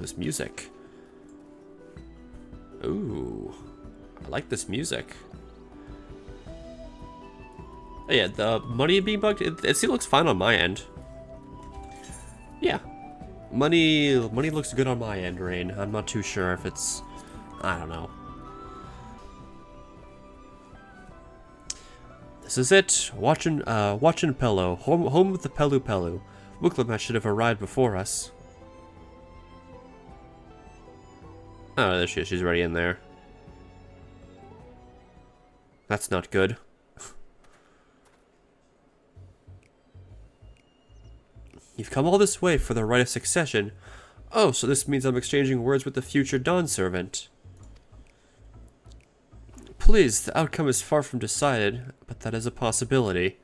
this music. Ooh, I like this music. Oh, yeah, the money being bugged, it still looks fine on my end. Yeah, money looks good on my end, Rain. I'm not too sure if it's, I don't know. This is it. Watchin' Pello. Home with the Pelu Pelu. Wooklamat should have arrived before us. Oh, there she is. She's already in there. That's not good. You've come all this way for the right of succession. Oh, so this means I'm exchanging words with the future Dawn servant. Please, the outcome is far from decided, but that is a possibility.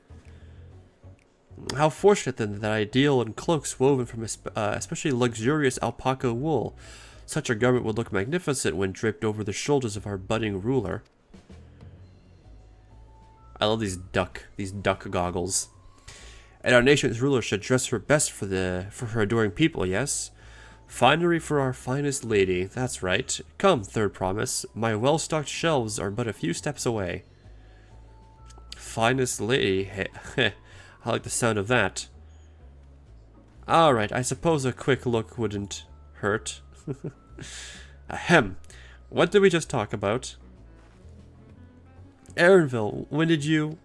How fortunate then that I deal in cloaks woven from especially luxurious alpaca wool. Such a garment would look magnificent when draped over the shoulders of our budding ruler. I love these duck goggles. And our nation's ruler should dress her best for her adoring people, yes? Finery for our finest lady, that's right. Come, third promise. My well-stocked shelves are but a few steps away. Finest lady, heh. I like the sound of that. Alright, I suppose a quick look wouldn't hurt. Ahem. What did we just talk about? Aaronville, when did you...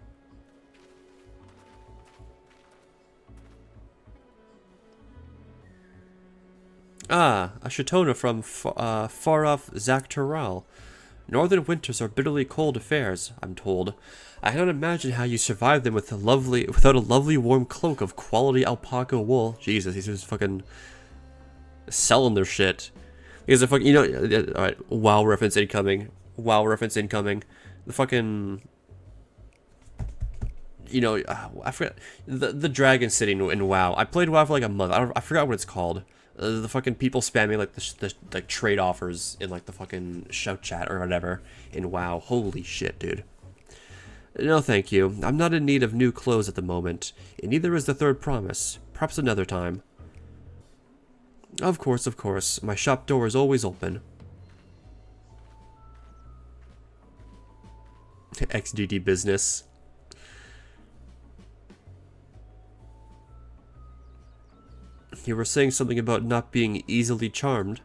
Ah, a Shatona from far-off Zaktaral. Northern winters are bitterly cold affairs, I'm told. I cannot imagine how you survive them without a lovely warm cloak of quality alpaca wool. Jesus, he's just fucking selling their shit. Because the fucking, alright, WoW reference incoming. WoW reference incoming. The fucking... I forgot. The dragon sitting in WoW. I played WoW for like a month. I forgot what it's called. The fucking people spamming like the trade offers in like the fucking shout chat or whatever in WoW. Holy shit, dude. No, thank you. I'm not in need of new clothes at the moment, and neither is the third promise. Perhaps another time. Of course, of course. My shop door is always open. XDD business. You were saying something about not being easily charmed.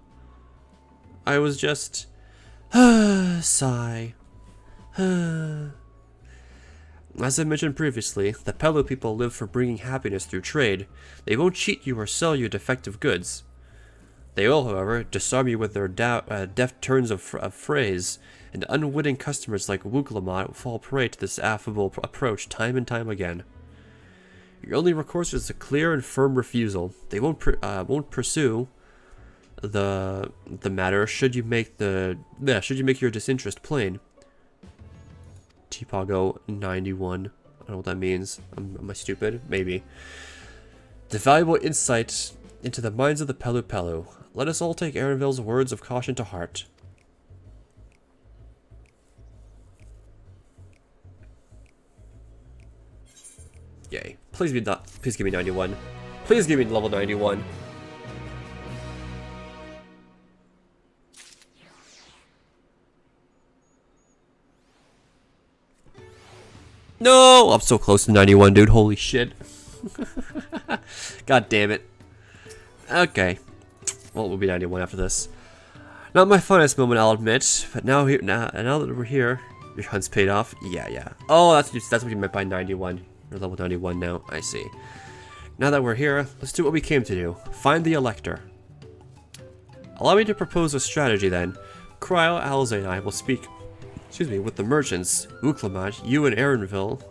I was just... sigh. As I mentioned previously, the Pelu people live for bringing happiness through trade. They won't cheat you or sell you defective goods. They will, however, disarm you with their deft turns of phrase, and unwitting customers like Wooklamat fall prey to this affable approach time and time again. Your only recourse is a clear and firm refusal. They won't pursue the matter should you make your disinterest plain. Tpago 91. I don't know what that means. Am I stupid? Maybe. The valuable insight into the minds of the Pelu Pelu. Let us all take Aaronville's words of caution to heart. Yay. Please give me 91. Please give me level 91. No! I'm so close to 91, dude. Holy shit. God damn it. Okay. Well, we'll be 91 after this. Not my finest moment, I'll admit. But now that we're here, your hunt's paid off. Yeah. Oh, that's what you meant by 91. You're level 91 now. I see. Now that we're here, let's do what we came to do. Find the Elector. Allow me to propose a strategy then. Cryo, Alze, and I will speak with the merchants. Wooklamat, you and Aaronville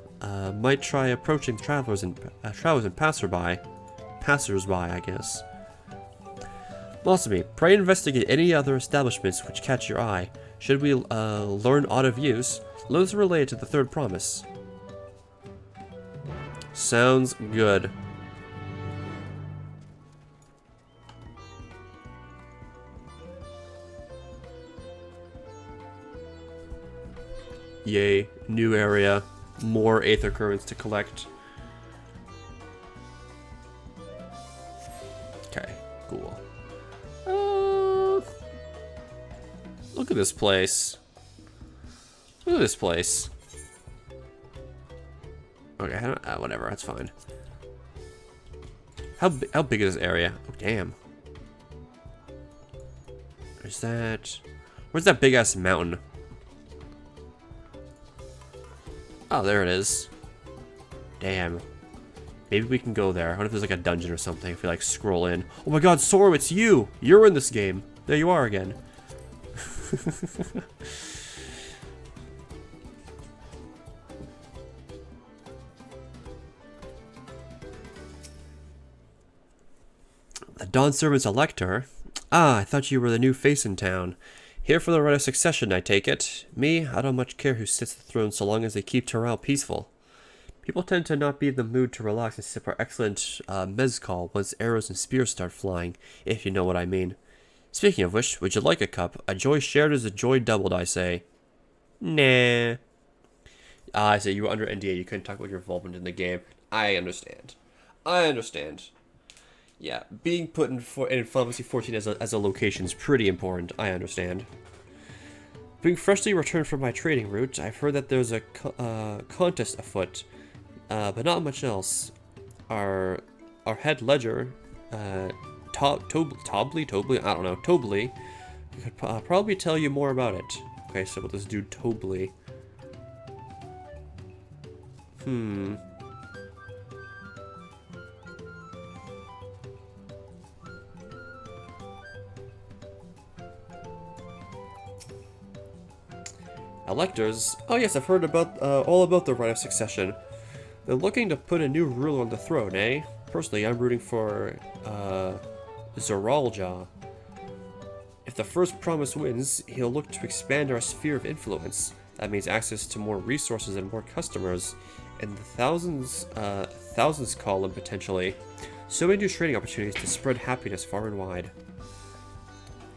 might try approaching travelers and passersby, I guess. Losamy, pray investigate any other establishments which catch your eye. Should we learn aught of use, let us relay it to the third promise. Sounds good. Yay, new area, more Aether Currents to collect. Okay, cool. Look at this place. Look at this place. Okay, whatever, that's fine. How big is this area? Oh, damn. Where's that big ass mountain? Oh, there it is. Damn. Maybe we can go there. What if there's like a dungeon or something? If we like scroll in. Oh my god, Sorum, it's you! You're in this game. There you are again. The Dawn Servant's Elector? Ah, I thought you were the new face in town. Here for the right of succession, I take it. Me, I don't much care who sits the throne so long as they keep Terral peaceful. People tend to not be in the mood to relax and sip our excellent mezcal once arrows and spears start flying, if you know what I mean. Speaking of which, would you like a cup? A joy shared is a joy doubled, I say. Nah. Ah, I say you were under NDA, you couldn't talk about your involvement in the game. I understand. I understand. Yeah, being put in Final Fantasy 14 as a location is pretty important, I understand. Being freshly returned from my trading route, I've heard that there's a contest afoot, but not much else. Our head ledger, Tobley, I don't know, Tobley, could probably tell you more about it. Okay, so with this dude Tobley. Electors? Oh yes, I've heard about all about the right of succession. They're looking to put a new ruler on the throne, eh? Personally, I'm rooting for Zoralja. If the first promise wins, he'll look to expand our sphere of influence. That means access to more resources and more customers, and the thousands column potentially. So many new trading opportunities to spread happiness far and wide.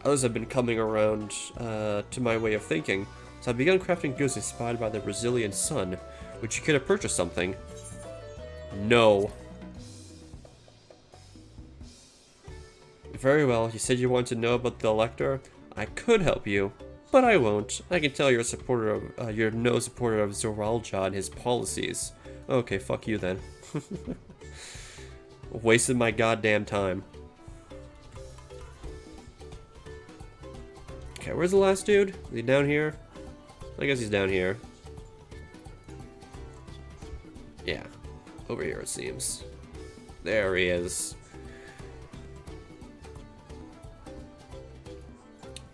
Others have been coming around to my way of thinking. So I began crafting goods inspired by the Brazilian sun. Would you care to purchase something? No. Very well, you said you wanted to know about the Elector. I could help you, but I won't. I can tell you're a supporter of, you're no supporter of Zoralja and his policies. Okay, fuck you then. Wasted my goddamn time. Okay, where's the last dude? Is he down here? I guess he's down here. Yeah, over here it seems. There he is.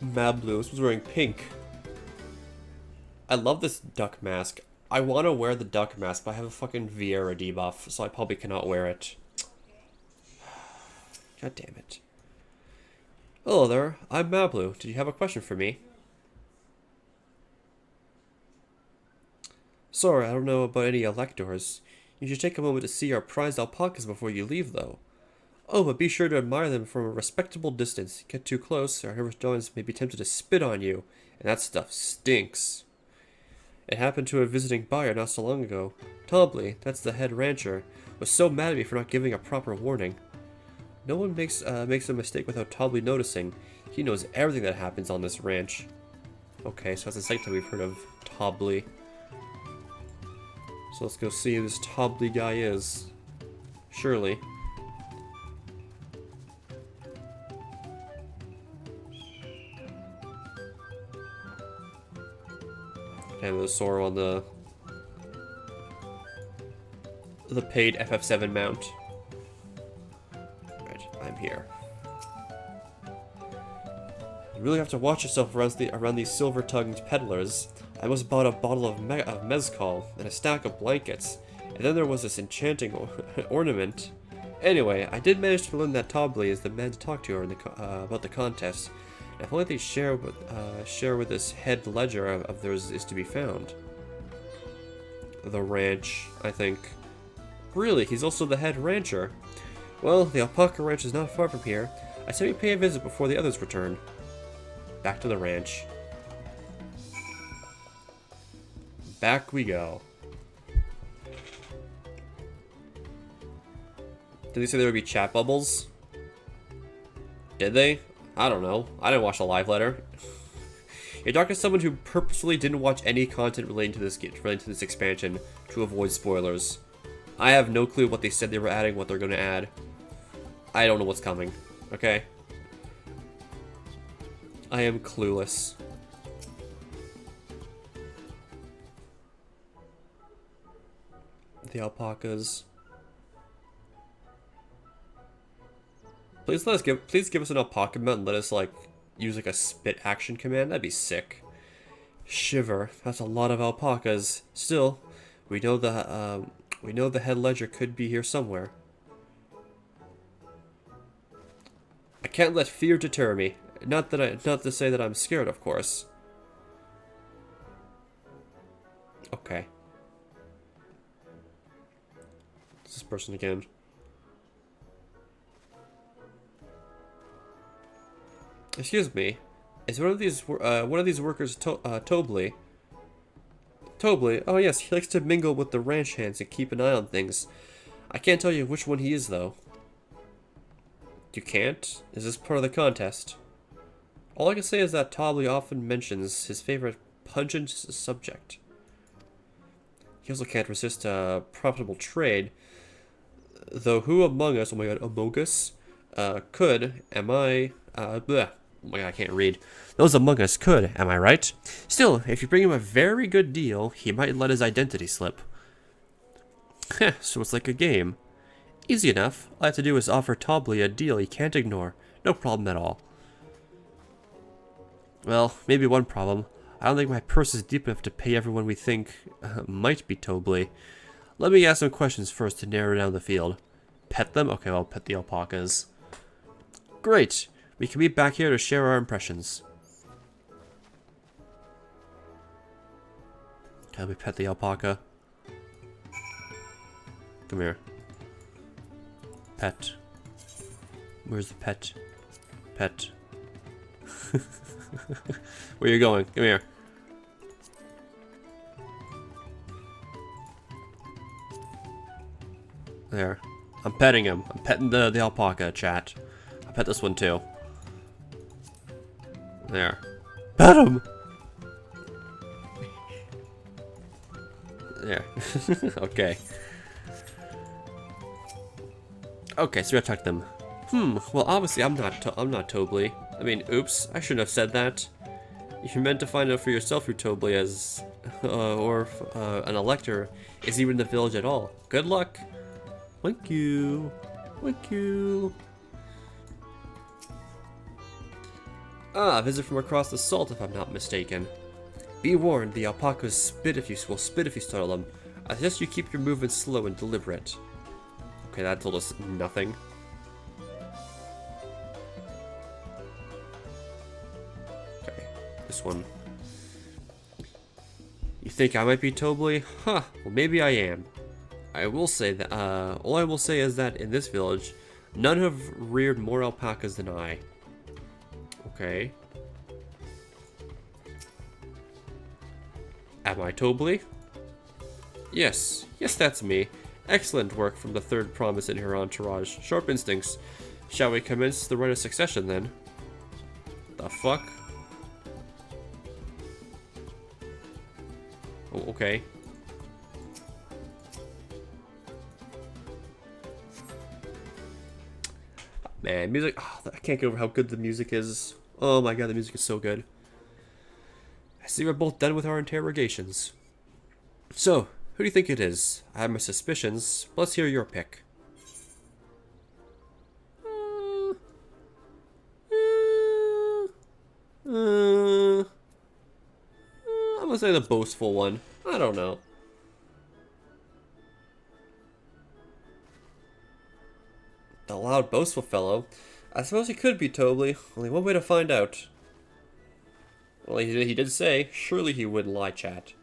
Mablu, this was wearing pink. I love this duck mask. I want to wear the duck mask, but I have a fucking Vieira debuff, so I probably cannot wear it. God damn it. Hello there, I'm Mablu. Did you have a question for me? Sorry, I don't know about any electors. You should take a moment to see our prized alpacas before you leave, though. Oh, but be sure to admire them from a respectable distance. Get too close, or whoever joins may be tempted to spit on you, and that stuff stinks. It happened to a visiting buyer not so long ago. Tobley, that's the head rancher, was so mad at me for not giving a proper warning. No one makes a mistake without Tobley noticing. He knows everything that happens on this ranch. Okay, so that's the second time we've heard of Tobley. So let's go see who this Tobley guy is. Surely. And the Sora on the paid FF7 mount. Right, I'm here. You really have to watch yourself around these silver-tongued peddlers. I almost bought a bottle of mezcal and a stack of blankets, and then there was this enchanting ornament. Anyway, I did manage to learn that Tobley is the man to talk to about the contest. And if only they share with this head ledger of theirs is to be found. The ranch, I think. Really, he's also the head rancher. Well, the alpaca ranch is not far from here. I say we pay a visit before the others return. Back to the ranch. Back we go. Did they say there would be chat bubbles? Did they? I don't know. I didn't watch the live letter. A doc is someone who purposely didn't watch any content relating to this expansion to avoid spoilers. I have no clue what they said they were adding, what they're going to add. I don't know what's coming. Okay? I am clueless. The alpacas. Please give us an alpaca mount and let us like use like a spit action command. That'd be sick. Shiver. That's a lot of alpacas. Still, we know the head ledger could be here somewhere. I can't let fear deter me. Not to say that I'm scared, of course. Okay. It's this person again. Excuse me. Is one of these workers Tobley? Tobley? Oh yes, he likes to mingle with the ranch hands and keep an eye on things. I can't tell you which one he is though. You can't? Is this part of the contest? All I can say is that Tobley often mentions his favorite pungent subject. He also can't resist a profitable trade. Though who among us, oh my god, among us, could, am I, bleh. Oh my god, I can't read. Those among us could, am I right? Still, if you bring him a very good deal, he might let his identity slip. Heh, so it's like a game. Easy enough. All I have to do is offer Tobley a deal he can't ignore. No problem at all. Well, maybe one problem. I don't think my purse is deep enough to pay everyone we think might be Tobley. Let me ask some questions first to narrow down the field. Pet them? Okay, I'll pet the alpacas. Great! We can meet back here to share our impressions. Can we pet the alpaca? Come here. Pet. Where's the pet? Pet. Where are you going? Come here. There. I'm petting him. I'm petting the alpaca, chat. I'll pet this one too. There. Pet him! There. Okay. Okay, so we gotta talk to them. Well obviously I'm not Tobley. I mean, oops, I shouldn't have said that. You're meant to find out for yourself who Tobley is, or if an elector is even in the village at all. Good luck! Thank you! Thank you! Ah, a visit from across the salt if I'm not mistaken. Be warned, the alpacas will spit if you startle them. I suggest you keep your movements slow and deliberate. Okay, that told us nothing. Okay, this one. You think I might be Tobley? Huh, well maybe I am. I will say that, all I will say is that in this village, none have reared more alpacas than I. Okay. Am I Tobley? Yes, that's me. Excellent work from the third promise in her entourage. Sharp instincts. Shall we commence the rite of succession then? The fuck? Oh, okay. Man, music. Oh, I can't get over how good the music is. Oh my god, the music is so good. I see we're both done with our interrogations. So, who do you think it is? I have my suspicions. Let's hear your pick. I'm gonna say the boastful one. I don't know. The loud, boastful fellow. I suppose he could be Tobley. Only one way to find out. Well, he did say, surely he wouldn't lie, chat.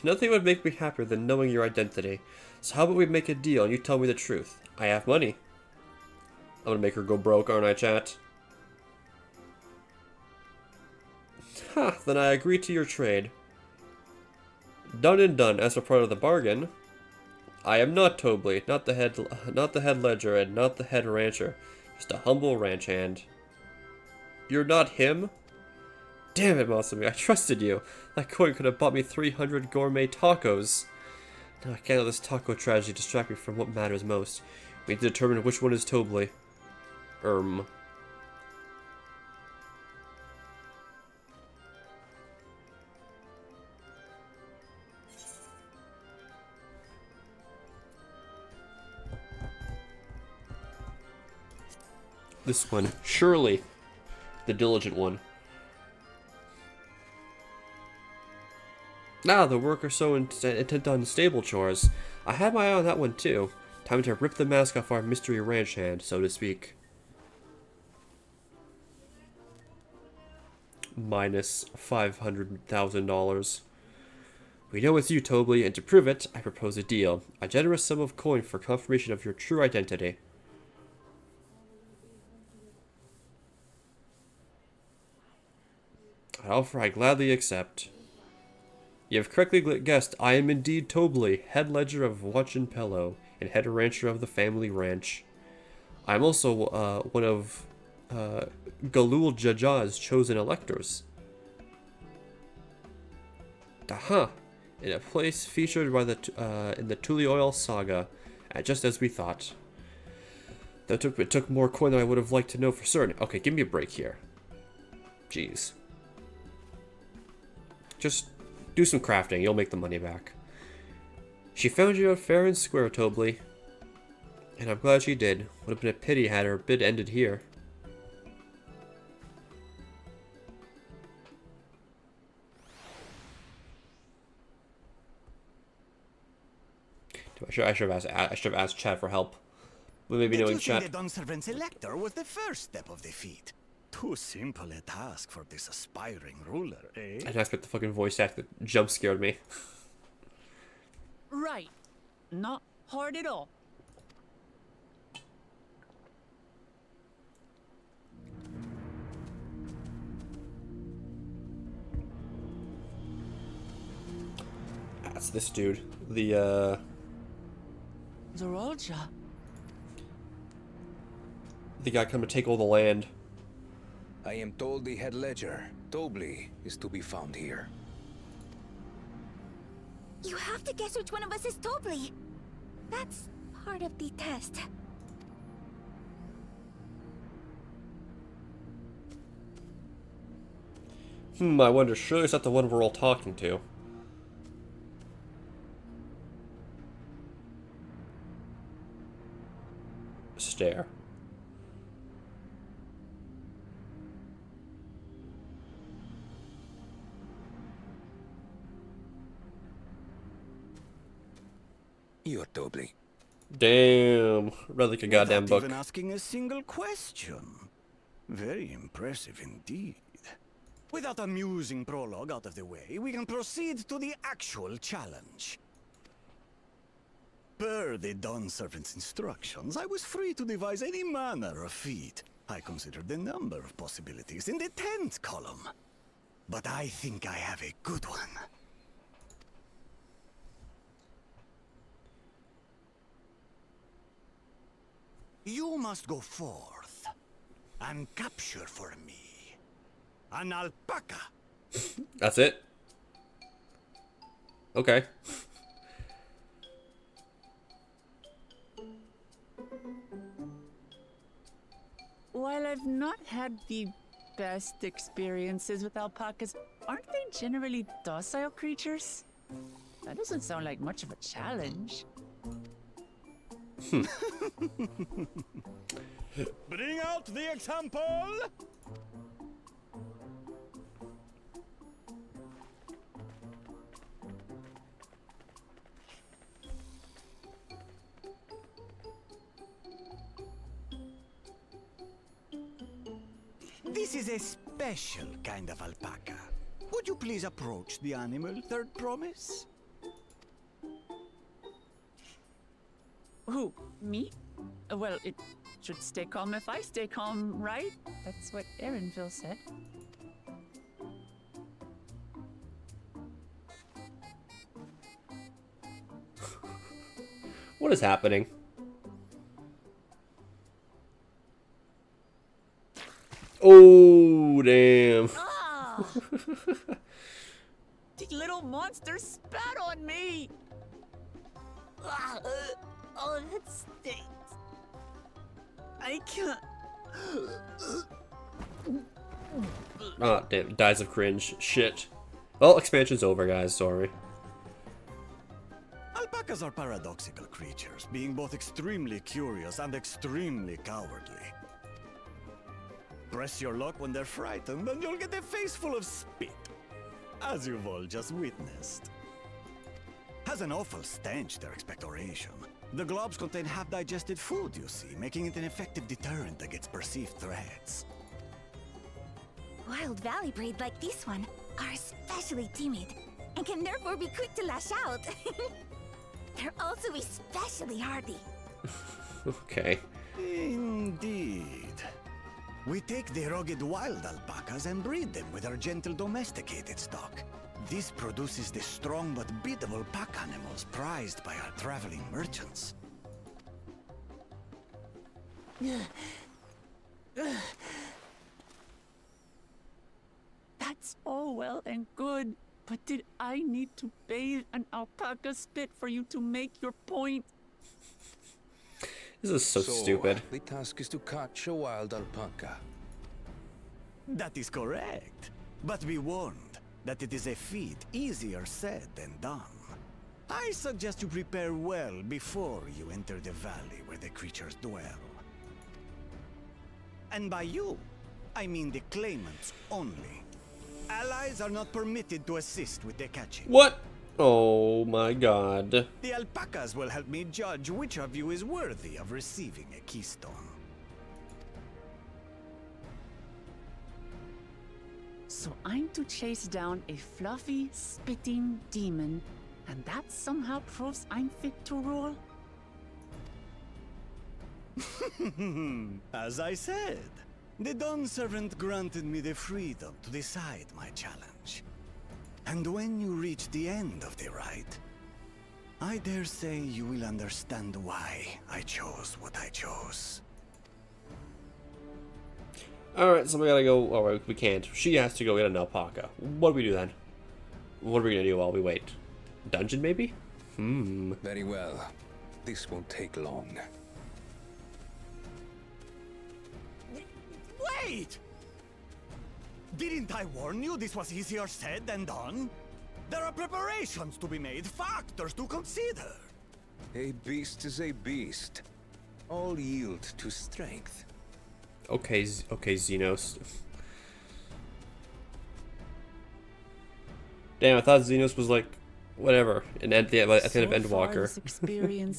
Nothing would make me happier than knowing your identity. So how about we make a deal and you tell me the truth? I have money. I'm gonna make her go broke, aren't I, chat? Ha, then I agree to your trade. Done and done. As for part of the bargain, I am not Tobley, not the head ledger, and not the head rancher. Just a humble ranch hand. You're not him? Damn it, Masumi, I trusted you. That coin could have bought me 300 gourmet tacos. Now I can't let this taco tragedy distract me from what matters most. We need to determine which one is Tobley. This one. Surely. The diligent one. Now the workers so intent on stable chores. I had my eye on that one too. Time to rip the mask off our mystery ranch hand, so to speak. Minus $500,000. We know it's you, Tobley, and to prove it, I propose a deal. A generous sum of coin for confirmation of your true identity. An offer I gladly accept. You have correctly guessed, I am indeed Tobley, head ledger of Watch and Pello, and head rancher of the family ranch. I am also one of Galul Jaja's chosen electors. Aha! In a place featured by in the Tuli Oil saga, just as we thought. It took more coin than I would have liked to know for certain. Okay, give me a break here. Jeez. Just do some crafting, you'll make the money back. She found you out fair and square, Tobley. And I'm glad she did. Would have been a pity had her bid ended here. I should have asked Chad for help. But maybe knowing Chad. The Dawntrail Elector was the first step of defeat. Too simple a task for this aspiring ruler, eh? I didn't expect the fucking voice act that jump scared me. Right. Not hard at all. That's this dude. The Zorolja. the guy coming to take all the land. I am told the head ledger, Tobley, is to be found here. You have to guess which one of us is Tobley. That's part of the test. I wonder, surely it's not the one we're all talking to. Stare. You're Tobley. Damn. Read like a goddamn Without book. even asking a single question. Very impressive indeed. With that amusing prologue out of the way, we can proceed to the actual challenge. Per the Dawn Servant's instructions, I was free to devise any manner of feat. I considered the number of possibilities in the 10th column. But I think I have a good one. You must go forth and capture for me an alpaca. That's it? Okay. While I've not had the best experiences with alpacas, aren't they generally docile creatures? That doesn't sound like much of a challenge. Bring out the example! This is a special kind of alpaca. Would you please approach the animal, Third Promise? Who? Me? Well, it should stay calm if I stay calm, right? That's what Erinville said. What is happening? Oh, damn. Ah! The little monster spat on me! Ah, oh, that stinks. I can't. Ah, damn. Dies of cringe. Shit. Well, expansion's over, guys. Sorry. Alpacas are paradoxical creatures, being both extremely curious and extremely cowardly. Press your luck when they're frightened, and you'll get a face full of spit, as you've all just witnessed. Has an awful stench, their expectoration. The globs contain half-digested food, you see, making it an effective deterrent against perceived threats. Wild valley breed like this one are especially timid and can therefore be quick to lash out. They're also especially hardy. Okay. Indeed. We take the rugged wild alpacas and breed them with our gentle domesticated stock. This produces the strong but biddable pack animals prized by our traveling merchants. That's all well and good, but did I need to bathe an alpaca spit for you to make your point? This is so stupid. The task is to catch a wild alpaca. That is correct. But be warned that it is a feat easier said than done. I suggest you prepare well before you enter the valley where the creatures dwell. And by you, I mean the claimants only. Allies are not permitted to assist with the catching. What? Oh my god. The alpacas will help me judge which of you is worthy of receiving a keystone. So I'm to chase down a fluffy, spitting demon, and that somehow proves I'm fit to rule? As I said, the Dawn Servant granted me the freedom to decide my challenge. And when you reach the end of the ride, I dare say you will understand why I chose what I chose. Alright, so we gotta go. Oh, we can't. She has to go get an alpaca. What do we do then? What are we gonna do while we wait? Dungeon, maybe? Very well. This won't take long. Wait! Didn't I warn you this was easier said than done? There are preparations to be made, factors to consider. A beast is a beast. All yield to strength. Okay, okay, Xenos. Damn, I thought Xenos was like, whatever, at the end of Endwalker.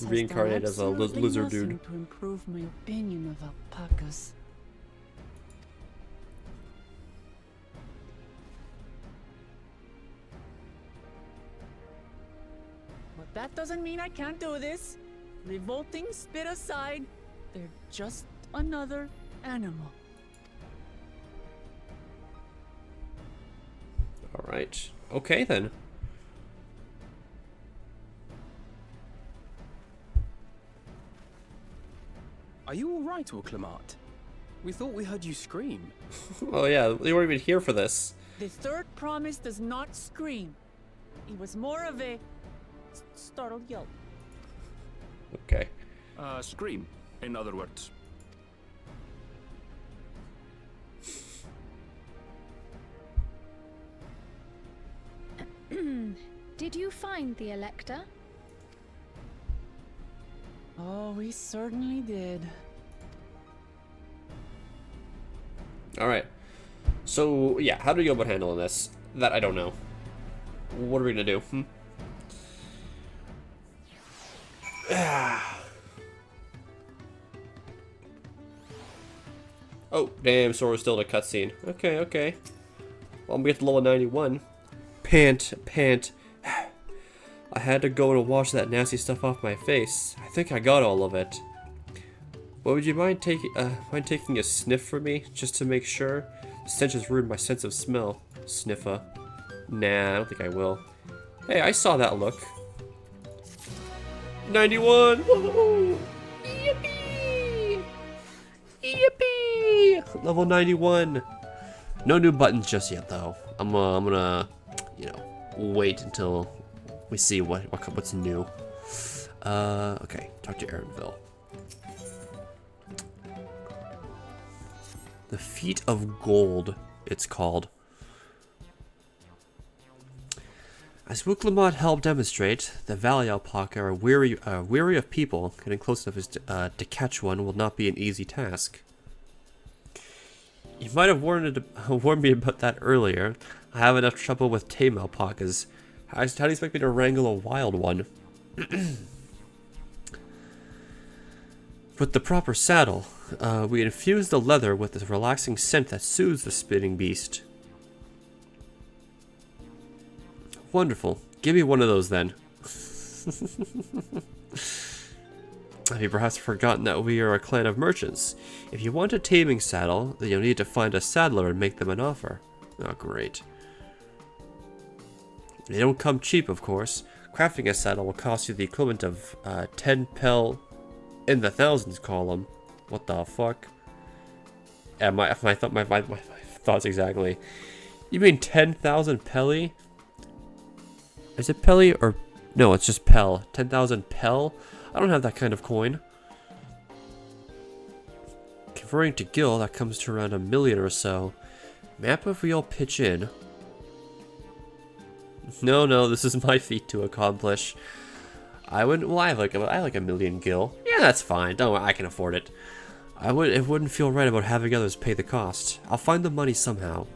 Reincarnated as a lizard dude. To improve my opinion of alpacas. But that doesn't mean I can't do this. Revolting spit aside, they're just another animal. Alright. Okay then. Are you alright, Orclamat? We thought we heard you scream. Oh yeah, they weren't even here for this. The third promise does not scream. It was more of a startled yelp. Okay. Scream, in other words. Did you find the Elector? Oh, we certainly did. Alright. So, yeah, how do we go about handling this? That I don't know. What are we gonna do? Oh, damn, Sora's still in a cutscene. Okay, okay. Well, I'm gonna get to level 91. Pant. I had to go and wash that nasty stuff off my face. I think I got all of it. Well, would you mind taking a sniff for me, just to make sure? The stench has ruined my sense of smell. Sniffa. Nah, I don't think I will. Hey, I saw that look. 91! Woohoo! Yippee! Yippee! Level 91. No new buttons just yet, though. I'm gonna, you know, wait until we see what's new. Okay. Talk to Aaronville. The Feet of Gold, it's called. As Wuklamot helped demonstrate, the Valley Alpaca are weary of people. Getting close enough to catch one will not be an easy task. You might have warned me about that earlier. I have enough trouble with tame alpacas. How do you expect me to wrangle a wild one? With the proper saddle, we infuse the leather with this relaxing scent that soothes the spinning beast. Wonderful. Give me one of those then. Have you perhaps forgotten that we are a clan of merchants? If you want a taming saddle, then you'll need to find a saddler and make them an offer. Oh, great. They don't come cheap, of course. Crafting a saddle will cost you the equivalent of 10 pel in the thousands column. What the fuck? Yeah, my thoughts exactly. You mean 10,000 pelly? Is it pelly or... No, it's just pel. 10,000 pel? I don't have that kind of coin. Converting to gil, that comes to around 1 million or so. Map if we all pitch in. No, this is my feat to accomplish. I wouldn't... Well, I like 1 million gil. Yeah, that's fine. Don't worry, I can afford it. It wouldn't feel right about having others pay the cost. I'll find the money somehow.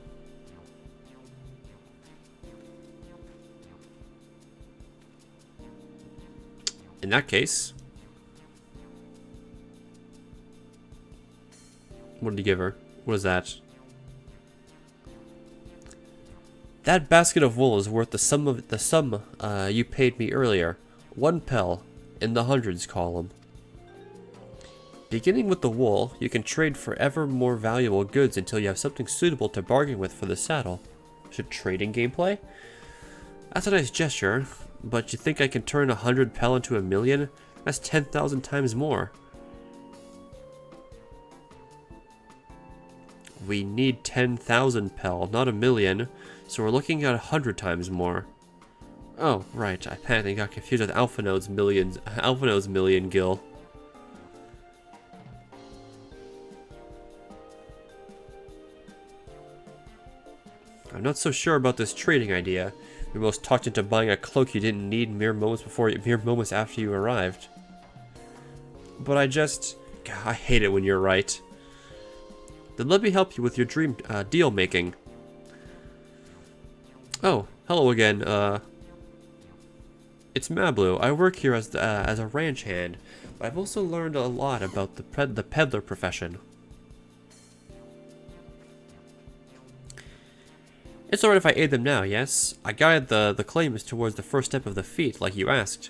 In that case... What did he give her? What is that? That basket of wool is worth the sum you paid me earlier. 1 pel in the hundreds column. Beginning with the wool, you can trade for ever more valuable goods until you have something suitable to bargain with for the saddle. Should trading gameplay? That's a nice gesture, but you think I can turn 100 pel into 1 million? That's 10,000 times more. We need 10,000 pel, not 1 million, so we're looking at 100 times more. Oh, right, I panicked and got confused with Alphinode's million gil. I'm not so sure about this trading idea. We most talked into buying a cloak you didn't need mere moments after you arrived. But I hate it when you're right. Then let me help you with your dream deal making. Oh, hello again. It's Mablu. I work here as a ranch hand, but I've also learned a lot about the peddler profession. It's alright if I aid them now, yes? I guide the claimants towards the first step of the feat, like you asked.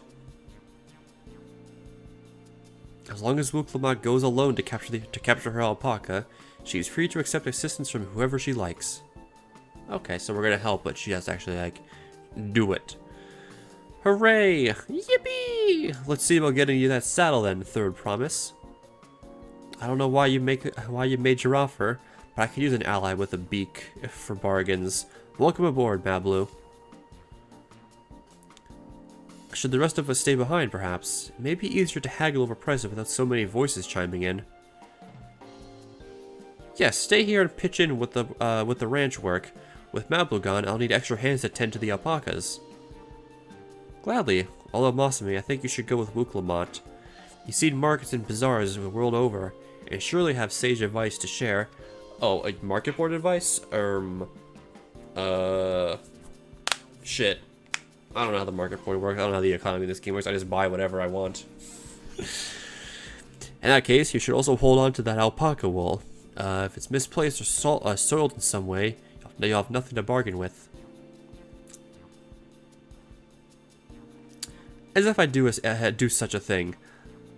As long as Wuklamot goes alone to capture her alpaca, she's free to accept assistance from whoever she likes. Okay, so we're gonna help, but she has to actually, like, do it. Hooray! Yippee! Let's see about getting you that saddle then, third promise. I don't know why you made your offer, but I could use an ally with a beak for bargains. Welcome aboard, Mablu. Should the rest of us stay behind, perhaps? It may be easier to haggle over prices without so many voices chiming in. Yes, stay here and pitch in with the ranch work. With Mablu gone, I'll need extra hands to tend to the alpacas. Gladly. Although Masami, I think you should go with Wuklamot. You've seen markets and bazaars the world over, and surely have sage advice to share. Oh, a market board advice? Shit. I don't know how the market board works. I don't know how the economy in this game works. I just buy whatever I want. In that case, you should also hold on to that alpaca wool. If it's misplaced or soiled in some way, you'll have nothing to bargain with. As if I do such a thing.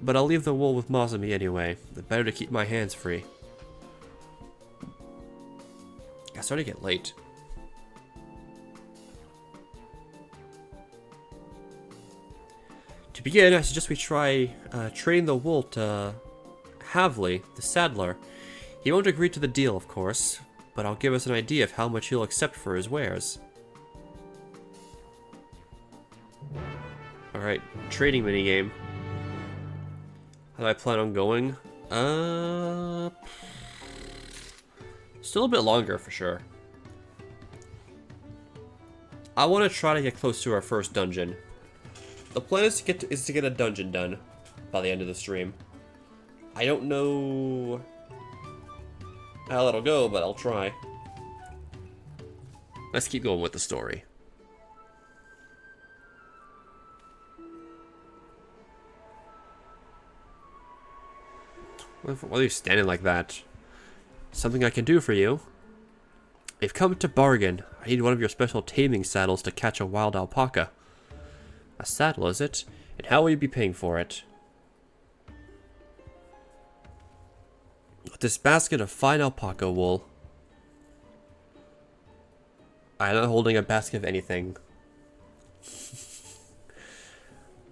But I'll leave the wool with Masami anyway. The better to keep my hands free. It's starting to get late. To begin, I suggest we try trading the wool to Havley, the saddler. He won't agree to the deal, of course, but I'll give us an idea of how much he'll accept for his wares. Alright, trading minigame. How do I plan on going? Still a bit longer for sure. I want to try to get close to our first dungeon. The plan is to get a dungeon done by the end of the stream. I don't know how that'll go, but I'll try. Let's keep going with the story. Why are you standing like that? Something I can do for you. I've come to bargain. I need one of your special taming saddles to catch a wild alpaca. A saddle, is it? And how will you be paying for it? With this basket of fine alpaca wool. I'm not holding a basket of anything.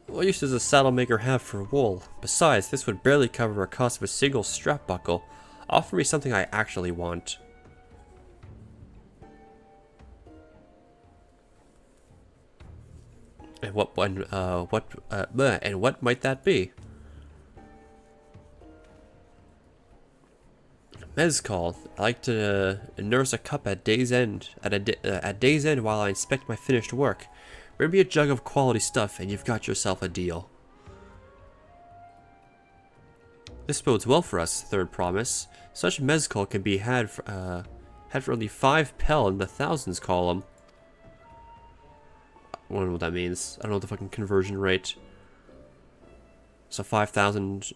What use does a saddle maker have for wool? Besides, this would barely cover the cost of a single strap buckle. Offer me something I actually want. And what might that be? Mezcal. I like to nurse a cup at day's end. At day's end, while I inspect my finished work. Bring me a jug of quality stuff, and you've got yourself a deal. This bodes well for us, third promise. Such mezcal can be had for only 5 pel in the thousands column. I don't know what that means. I don't know the fucking conversion rate. So 5,000.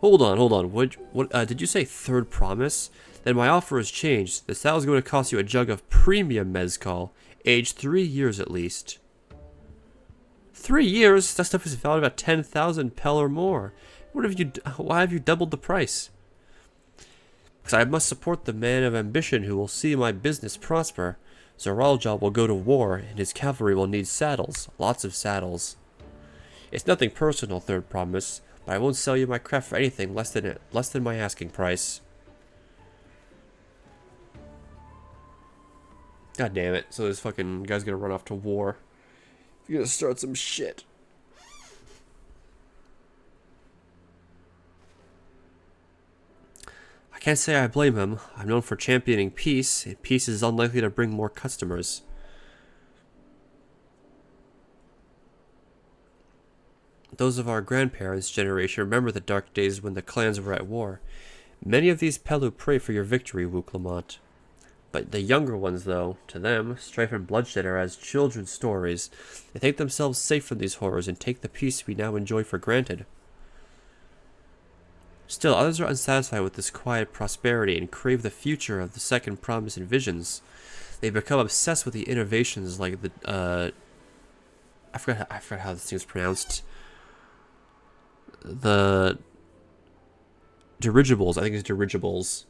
Hold on. What did you say third promise? Then my offer has changed. The saddle is going to cost you a jug of premium mezcal, aged 3 years at least. 3 years? That stuff is valued at 10,000 pel or more. Why have you doubled the price? Because I must support the man of ambition who will see my business prosper. Zoraljal will go to war, and his cavalry will need saddles. Lots of saddles. It's nothing personal, third promise, but I won't sell you my craft for anything less than my asking price. God damn it. So this fucking guy's gonna run off to war. He's gonna start some shit. I can't say I blame him. I'm known for championing peace, and peace is unlikely to bring more customers. Those of our grandparents' generation remember the dark days when the clans were at war. Many of these Pelu pray for your victory, Wu Clement. But the younger ones, though, to them, strife and bloodshed are as children's stories. They think themselves safe from these horrors and take the peace we now enjoy for granted. Still, others are unsatisfied with this quiet prosperity and crave the future of the second promise and visions. They become obsessed with the innovations like the, I forgot how this thing is pronounced. The dirigibles, I think it's dirigibles,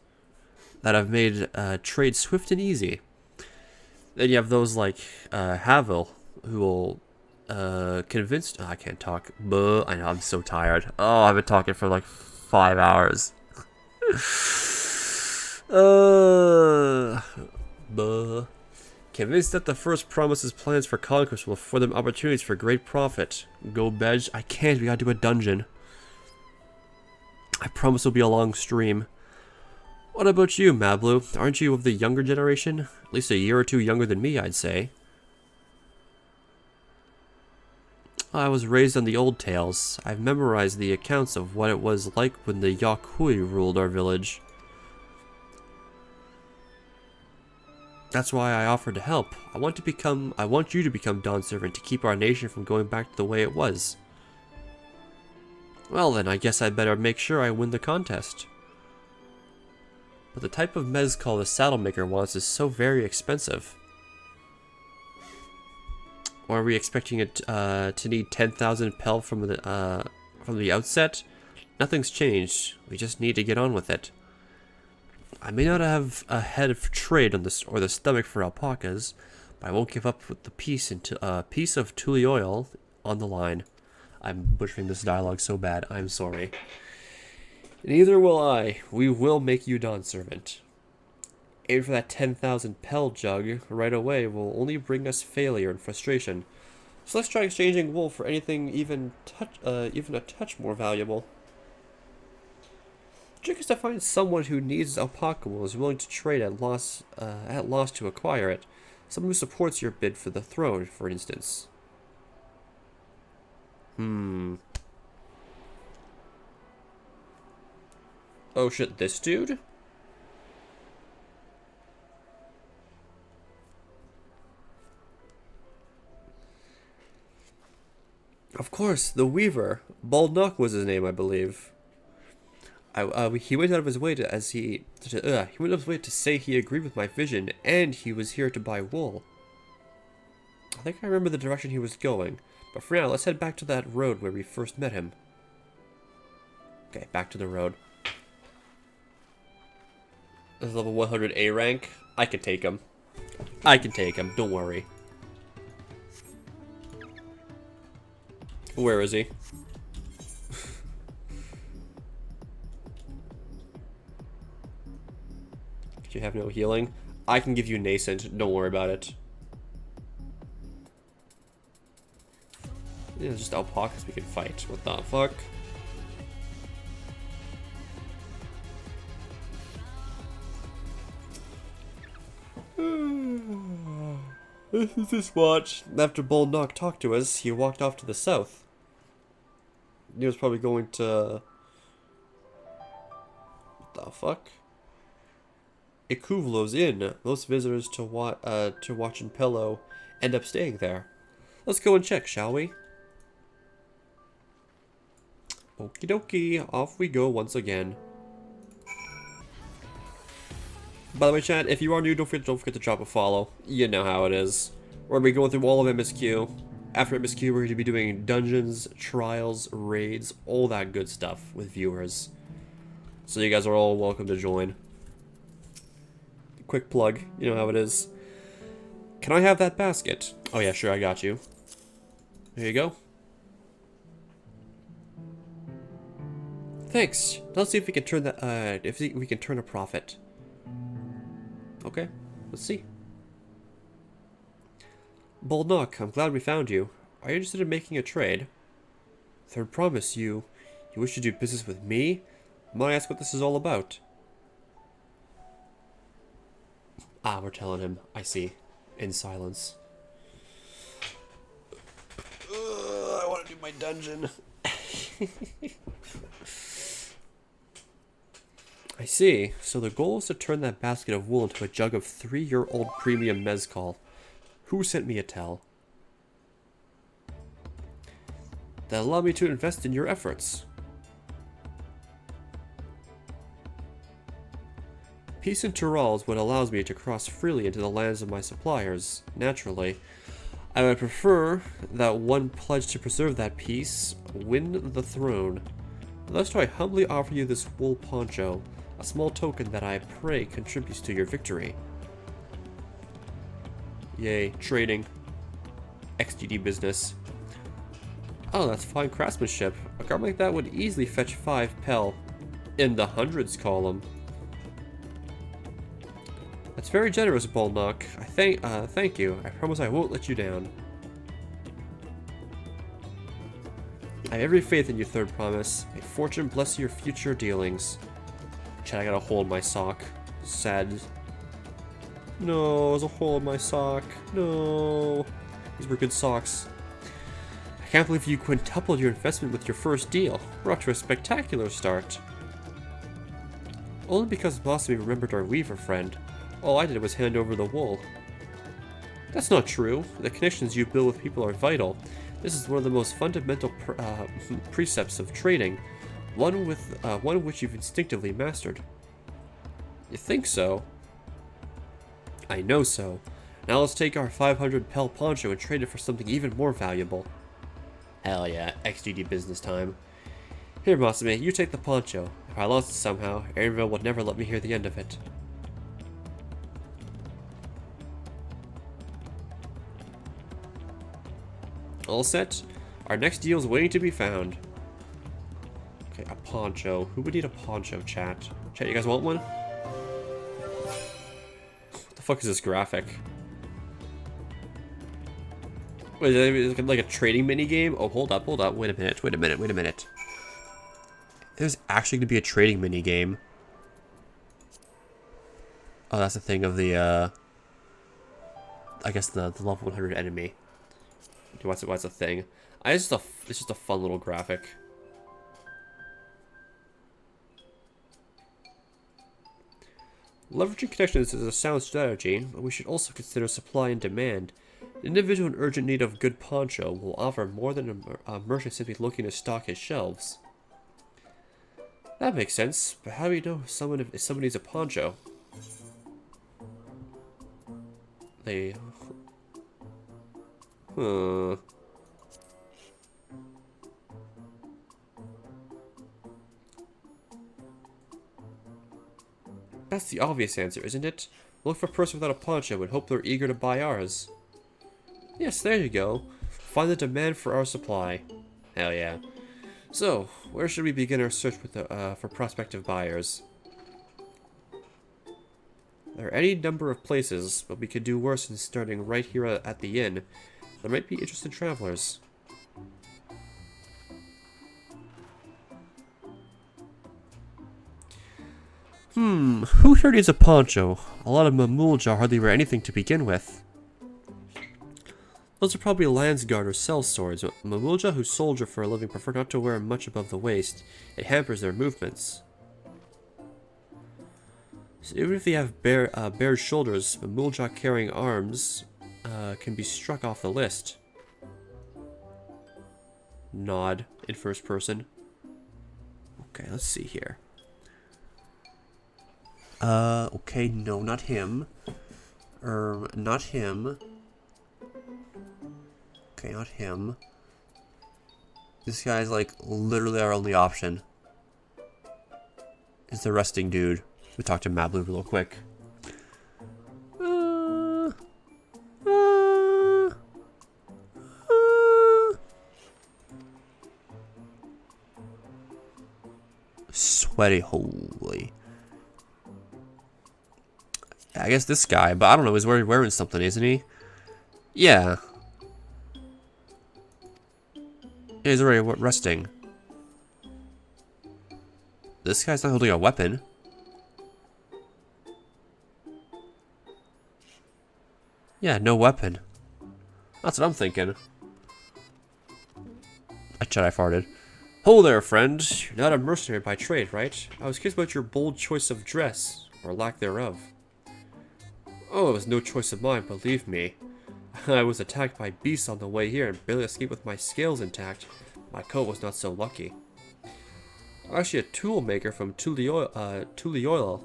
that have made trade swift and easy. Then you have those like Havel, who will convince... Oh, I can't talk. Buh, I know, I'm so tired. Oh, I've been talking for like 5 hours. Buh. Convinced that the first promises plans for conquest will afford them opportunities for great profit. Go Bedge, I can't, we gotta do a dungeon. I promise it'll be a long stream. What about you, Mablu? Aren't you of the younger generation? At least a year or two younger than me, I'd say. I was raised on the old tales. I've memorized the accounts of what it was like when the Yakui ruled our village. That's why I offered to help. I want you to become Dawn Servant to keep our nation from going back to the way it was. Well then, I guess I'd better make sure I win the contest. But the type of mezcal the saddle maker wants is so very expensive. Or are we expecting it to need 10,000 pel from the outset? Nothing's changed. We just need to get on with it. I may not have a head for trade on this or the stomach for alpacas, but I won't give up with the piece of tule oil on the line. I'm butchering this dialogue so bad, I'm sorry. Neither will I. We will make you Dawn servant. Aim for that 10,000 pel jug right away will only bring us failure and frustration. So let's try exchanging wool for anything even a touch more valuable. The trick is to find someone who needs alpaca wool and is willing to trade at loss to acquire it. Someone who supports your bid for the throne, for instance. Oh shit, this dude? Of course, the Weaver. Baldnock was his name, I believe. He went out of his way to say he agreed with my vision, and he was here to buy wool. I think I remember the direction he was going, but for now, let's head back to that road where we first met him. Okay, back to the road. This is level 100 A rank. I can take him. I can take him, don't worry. Where is he? You have no healing? I can give you nascent, don't worry about it. Yeah, just alpacas we can fight. What the fuck? This is what. After Baldnock talked to us, he walked off to the south. He was probably going to... What the fuck? Ikuvlo's Inn. Most visitors to watch in Pillow end up staying there. Let's go and check, shall we? Okie dokie, off we go once again. By the way, chat, if you are new, don't forget to drop a follow. You know how it is. We're going to be going through all of MSQ. After MSQ, we're going to be doing dungeons, trials, raids, all that good stuff with viewers. So you guys are all welcome to join. Quick plug, you know how it is. Can I have that basket? Oh yeah, sure, I got you. There you go. Thanks. Let's see if we can turn that. If we can turn a profit. Okay, let's see. Baldnock, I'm glad we found you. Are you interested in making a trade? Third promise, you wish to do business with me? Might I ask what this is all about? Ah, we're telling him. I see. In silence. I want to do my dungeon. I see. So the goal is to turn that basket of wool into a jug of 3-year-old premium mezcal. Who sent me a tell? That allow me to invest in your efforts. Peace in Tyrol is what allows me to cross freely into the lands of my suppliers. Naturally, I would prefer that one pledge to preserve that peace win the throne. Thus do I humbly offer you this wool poncho, a small token that I pray contributes to your victory. Yay, trading. XGD business. Oh, that's fine craftsmanship. A garment like that would easily fetch 5 pel. In the hundreds column. That's very generous, Baldnock. Thank you. I promise I won't let you down. I have every faith in you, third promise. May fortune bless your future dealings. Chat, I got a hole in my sock. Sad. No, there's a hole in my sock. No. These were good socks. I can't believe you quintupled your investment with your first deal. We're off to a spectacular start. Only because Blossomy remembered our weaver friend. All I did was hand over the wool. That's not true. The connections you build with people are vital. This is one of the most fundamental precepts of trading. One which you've instinctively mastered. You think so? I know so. Now let's take our 500 pel poncho and trade it for something even more valuable. Hell yeah, XGD business time. Here, Masame, you take the poncho. If I lost it somehow, Erinville would never let me hear the end of it. All set? Our next deal is waiting to be found. Okay, a poncho. Who would need a poncho, chat? Chat, you guys want one? What the fuck is this graphic? Wait, is it like a trading mini game? Oh, hold up. Wait a minute. There's actually going to be a trading mini game. Oh, that's the thing of the, I guess the level 100 enemy. What's the thing? It's just a fun little graphic. Leveraging connections is a sound strategy, but we should also consider supply and demand. The individual in urgent need of good poncho will offer more than a merchant simply looking to stock his shelves. That makes sense, but how do we know if someone needs a poncho? That's the obvious answer, isn't it? Look for a person without a poncho and hope they're eager to buy ours. Yes, there you go. Find the demand for our supply. Hell yeah. So, where should we begin our search for prospective buyers? There are any number of places, but we could do worse than starting right here at the inn. There might be interested travelers. Who here needs a poncho? A lot of Mamulja hardly wear anything to begin with. Those are probably Landsguard or sellswords. Mamulja who soldier for a living prefer not to wear much above the waist. It hampers their movements. So even if they have bare shoulders, Mamulja carrying arms can be struck off the list. Nod in first person. Okay, let's see here. Okay, no, not him. Not him. Okay, not him. This guy's like literally our only option. Is the resting dude. We talk to Mablu real quick. Sweaty, holy. I guess this guy, but I don't know, he's wearing something, isn't he? Yeah. Yeah, he's already resting. This guy's not holding a weapon. Yeah, no weapon. That's what I'm thinking. I farted. Hello there, friend. You're not a mercenary by trade, right? I was curious about your bold choice of dress, or lack thereof. Oh, it was no choice of mine, believe me. I was attacked by beasts on the way here and barely escaped with my scales intact. My coat was not so lucky. I'm actually a tool maker from Tulioil,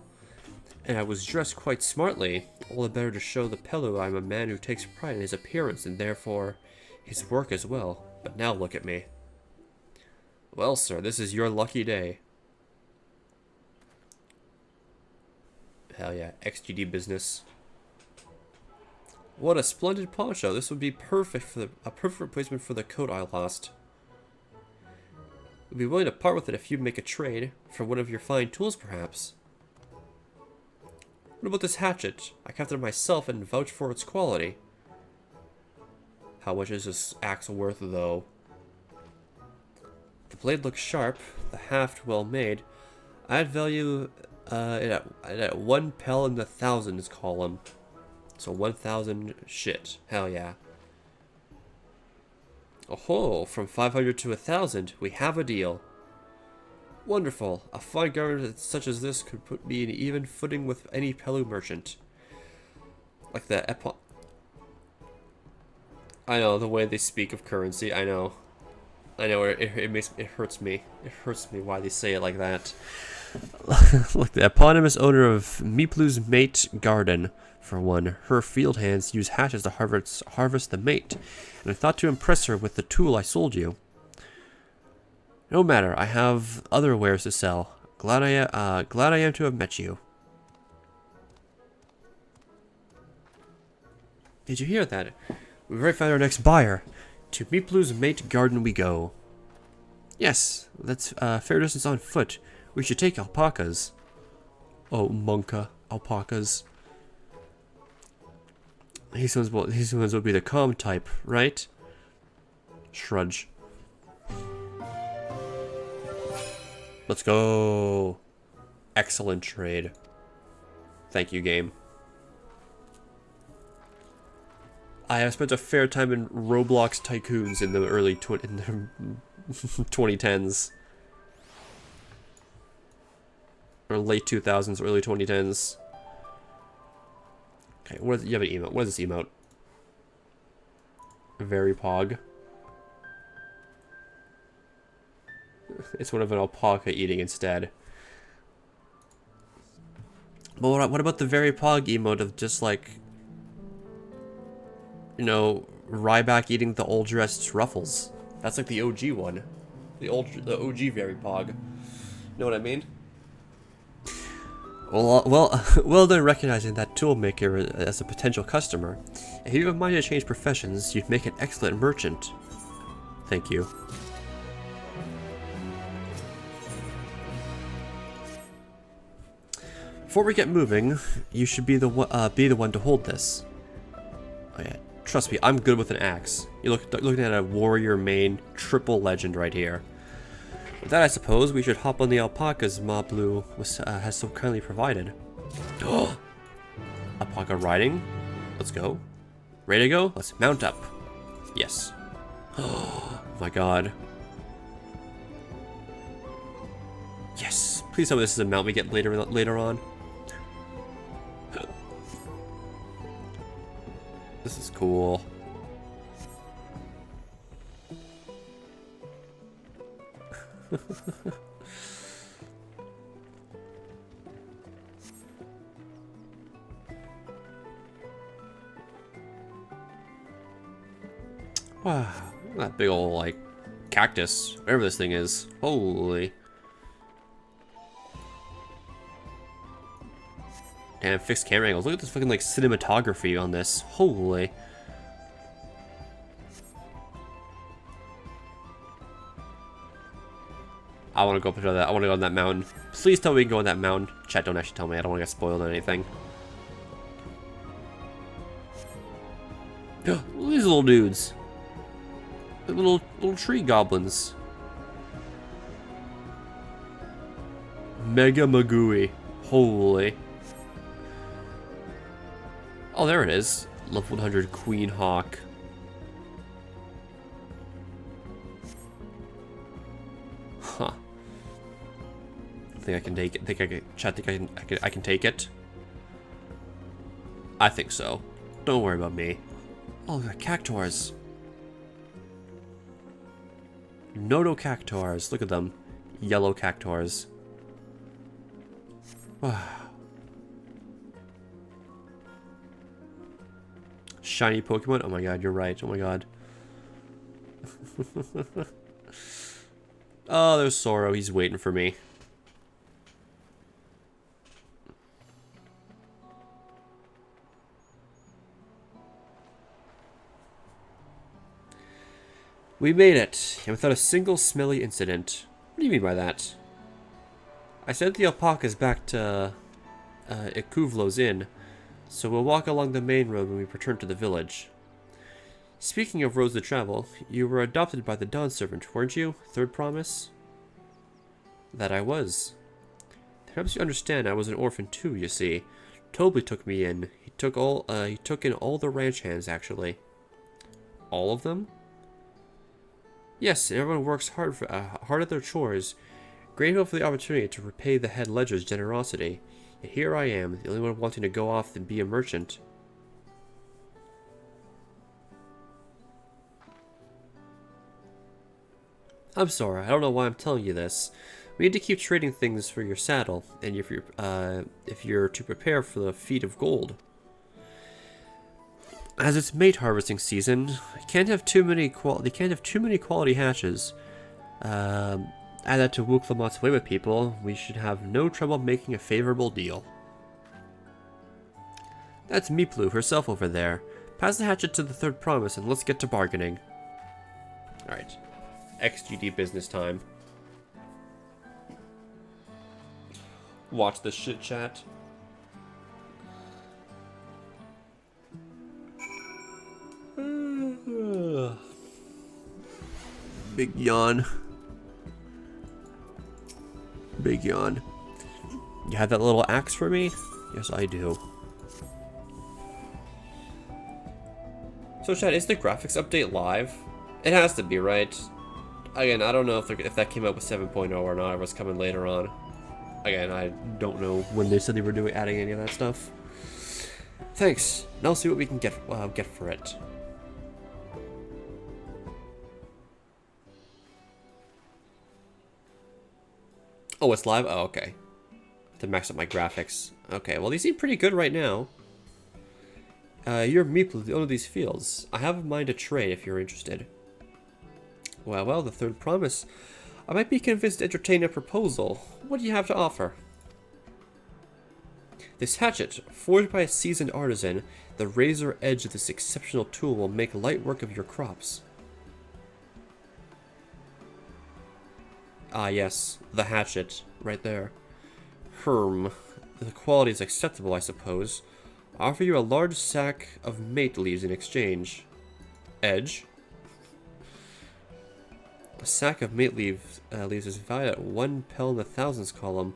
and I was dressed quite smartly, all the better to show the Pelu I'm a man who takes pride in his appearance and therefore his work as well. But now look at me. Well, sir, this is your lucky day. Hell yeah, XGD business. What a splendid poncho. This would be perfect for a perfect replacement for the coat I lost. I'd be willing to part with it if you'd make a trade for one of your fine tools, perhaps. What about this hatchet? I crafted it myself and vouch for its quality. How much is this axe worth, though? The blade looks sharp, the haft well made. I'd value it at 1 pel in the thousands column. So 1,000 shit. Hell yeah. Oh, from 500 to 1,000, we have a deal. Wonderful. A fine garment such as this could put me in even footing with any Pelu merchant. Like the I know, the way they speak of currency, I know. It hurts me. It hurts me why they say it like that. Look, the eponymous owner of Miplu's mate garden, for one. Her field hands use hatchets to harvest the mate, and I thought to impress her with the tool I sold you. No matter, I have other wares to sell. Glad I am to have met you. Did you hear that? We've already found our next buyer. To Meeplu's mate garden we go. Yes, that's fair distance on foot. We should take alpacas. Oh, monka alpacas. These ones will be the calm type, right? Shrudge. Let's go. Excellent trade. Thank you, game. I have spent a fair time in Roblox Tycoons in the early 2010s. Or late 2000s, early 2010s. Okay, you have an emote. What is this emote? Very pog. It's one of an alpaca eating instead. But what about the very pog emote of just like, you know, Ryback eating the old dressed ruffles? That's like the OG one. The OG very pog. You know what I mean? Well done recognizing that toolmaker as a potential customer. If you have a mind to change professions, you'd make an excellent merchant. Thank you. Before we get moving, you should be the one to hold this. Oh yeah, trust me, I'm good with an axe. You're looking at a warrior main triple legend right here. With that, I suppose we should hop on the alpacas Ma Blue has so kindly provided. Alpaca riding? Let's go. Ready to go? Let's mount up. Yes. Oh my god. Yes. Please tell me this is a mount we get later on. This is cool. Wow, that big old like cactus, whatever this thing is. Holy. Damn, fixed camera angles. Look at this fucking like cinematography on this. Holy. I want to go up to that. I want to go on that mountain. Please tell me we can go on that mountain. Chat, don't actually tell me. I don't want to get spoiled on anything. These little dudes. They're little tree goblins. Mega Magui. Holy. Oh, there it is. Level 100 Queen Hawk. Huh. Think I can take it? I can take it? I think so. Don't worry about me. Oh, the cactuars. Nodo cactuars. Look at them. Yellow cactuars. Wow. Shiny Pokemon? Oh my god, you're right. Oh my god. Oh, there's Soro. He's waiting for me. We made it, and without a single smelly incident. What do you mean by that? I sent the alpacas back to Ikuvlo's inn, so we'll walk along the main road when we return to the village. Speaking of roads to travel, you were adopted by the Dawn Servant, weren't you? Third promise? That I was. Perhaps you understand I was an orphan too, you see. Toby took me in. He took in all the ranch hands, actually. All of them? Yes, everyone works hard at their chores, grateful for the opportunity to repay the head ledger's generosity. Yet here I am, the only one wanting to go off and be a merchant. I'm sorry, I don't know why I'm telling you this. We need to keep trading things for your saddle, and if you're to prepare for the feat of gold. As it's mate harvesting season, you can't have too many quality hatches. Add that to Wuklamot's way with people, we should have no trouble making a favorable deal. That's Meeplu herself over there. Pass the hatchet to the third promise and let's get to bargaining. Alright. XGD business time. Watch this shit, chat. Big yawn. Big yawn. You have that little axe for me? Yes, I do. So, chat, is the graphics update live? It has to be, right? Again, I don't know if that came out with 7.0 or not, or was coming later on. Again, I don't know when they said they were adding any of that stuff. Thanks. Now I'll see what we can get for it. Oh, it's live? Oh, okay. To max up my graphics. Okay, well, these seem pretty good right now. You're Meeple, the owner of these fields. I have a mind to trade if you're interested. Well, the third promise. I might be convinced to entertain a proposal. What do you have to offer? This hatchet, forged by a seasoned artisan, the razor edge of this exceptional tool will make light work of your crops. Ah, yes, the hatchet, right there. The quality is acceptable, I suppose. I offer you a large sack of mate leaves in exchange. Edge. A sack of mate leaves is valued at 1 pel in the thousands column.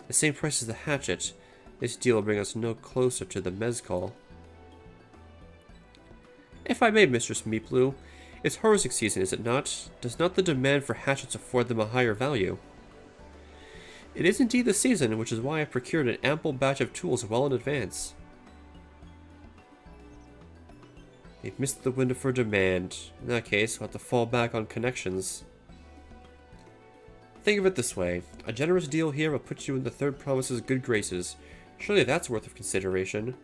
The same price as the hatchet. This deal will bring us no closer to the mezcal. If I may, Mistress Meeplu, it's harvesting season, is it not? Does not the demand for hatchets afford them a higher value? It is indeed the season, which is why I procured an ample batch of tools well in advance. They've missed the window for demand. In that case, we'll have to fall back on connections. Think of it this way. A generous deal here will put you in the third promise's good graces. Surely that's worth of consideration.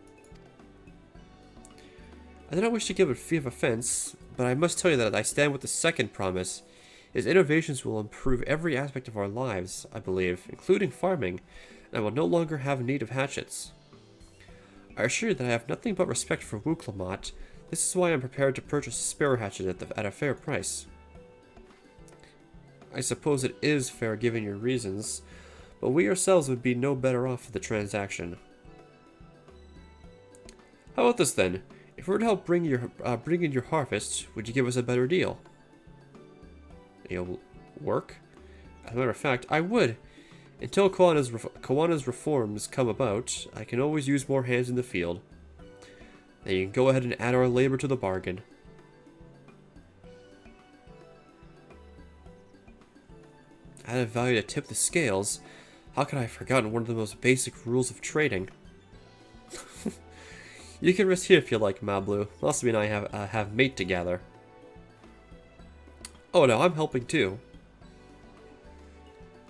I do not wish to give a fee of offense, but I must tell you that I stand with the second promise. His innovations will improve every aspect of our lives, I believe, including farming, and I will no longer have need of hatchets. I assure you that I have nothing but respect for Wuklamot. This is why I am prepared to purchase a sparrow hatchet at a fair price. I suppose it is fair given your reasons, but we ourselves would be no better off for the transaction. How about this then? If we were to help bring in your harvest, would you give us a better deal? You'll work? As a matter of fact, I would. Until Kawana's reforms come about, I can always use more hands in the field. Then you can go ahead and add our labor to the bargain. Added value to tip the scales. How could I have forgotten one of the most basic rules of trading? You can rest here if you like, Mablu. Philosophy and I have mate together. Oh no, I'm helping too.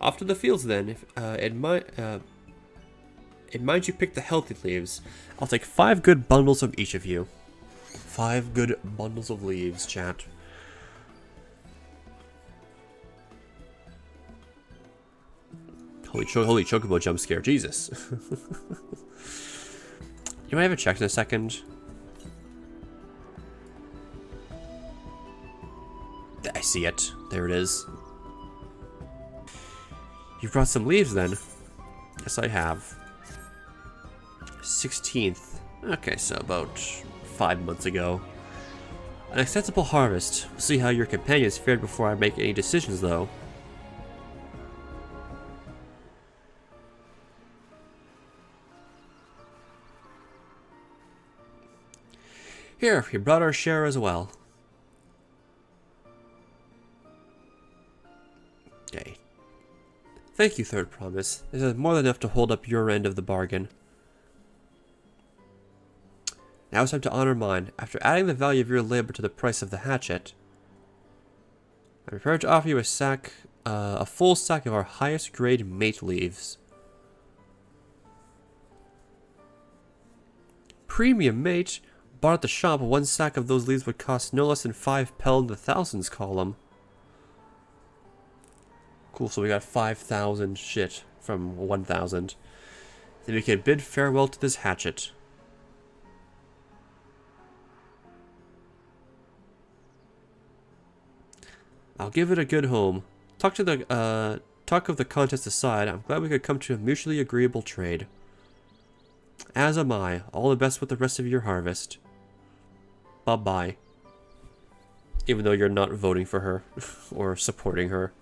Off to the fields then. In mind you pick the healthy leaves. I'll take 5 good bundles of each of you. 5 good bundles of leaves, chat. Holy chocobo jump scare, Jesus. You might have a check in a second. I see it. There it is. You brought some leaves then? Yes, I have. 16th. Okay, so about 5 months ago. An acceptable harvest. We'll see how your companions fared before I make any decisions, though. Here, we brought our share as well. Okay. Thank you, Third Promise. This is more than enough to hold up your end of the bargain. Now it's time to honor mine. After adding the value of your labor to the price of the hatchet, I'm prepared to offer you a full sack of our highest grade mate leaves. Premium mate? Bought at the shop, 1 sack of those leaves would cost no less than 5 pel in the thousands column. Cool, so we got 5,000 shit from 1,000. Then we can bid farewell to this hatchet. I'll give it a good home. Talk of the contest aside, I'm glad we could come to a mutually agreeable trade. As am I. All the best with the rest of your harvest. Bye-bye. Even though you're not voting for her, or supporting her.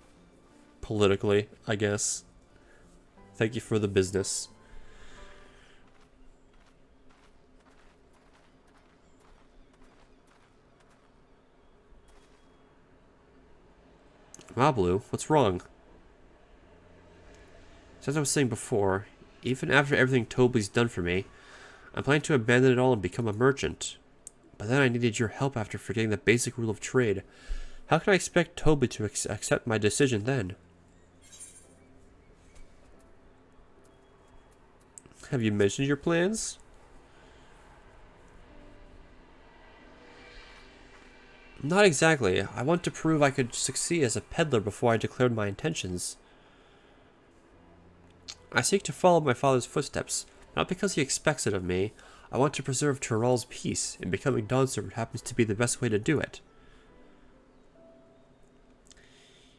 Politically, I guess. Thank you for the business. Wow, Blue, what's wrong? As I was saying before, even after everything Toby's done for me, I'm planning to abandon it all and become a merchant. But then I needed your help after forgetting the basic rule of trade. How can I expect Toby to accept my decision then? Have you mentioned your plans? Not exactly. I want to prove I could succeed as a peddler before I declared my intentions. I seek to follow my father's footsteps, not because he expects it of me. I want to preserve Tyrell's peace, and becoming Dawnservant happens to be the best way to do it.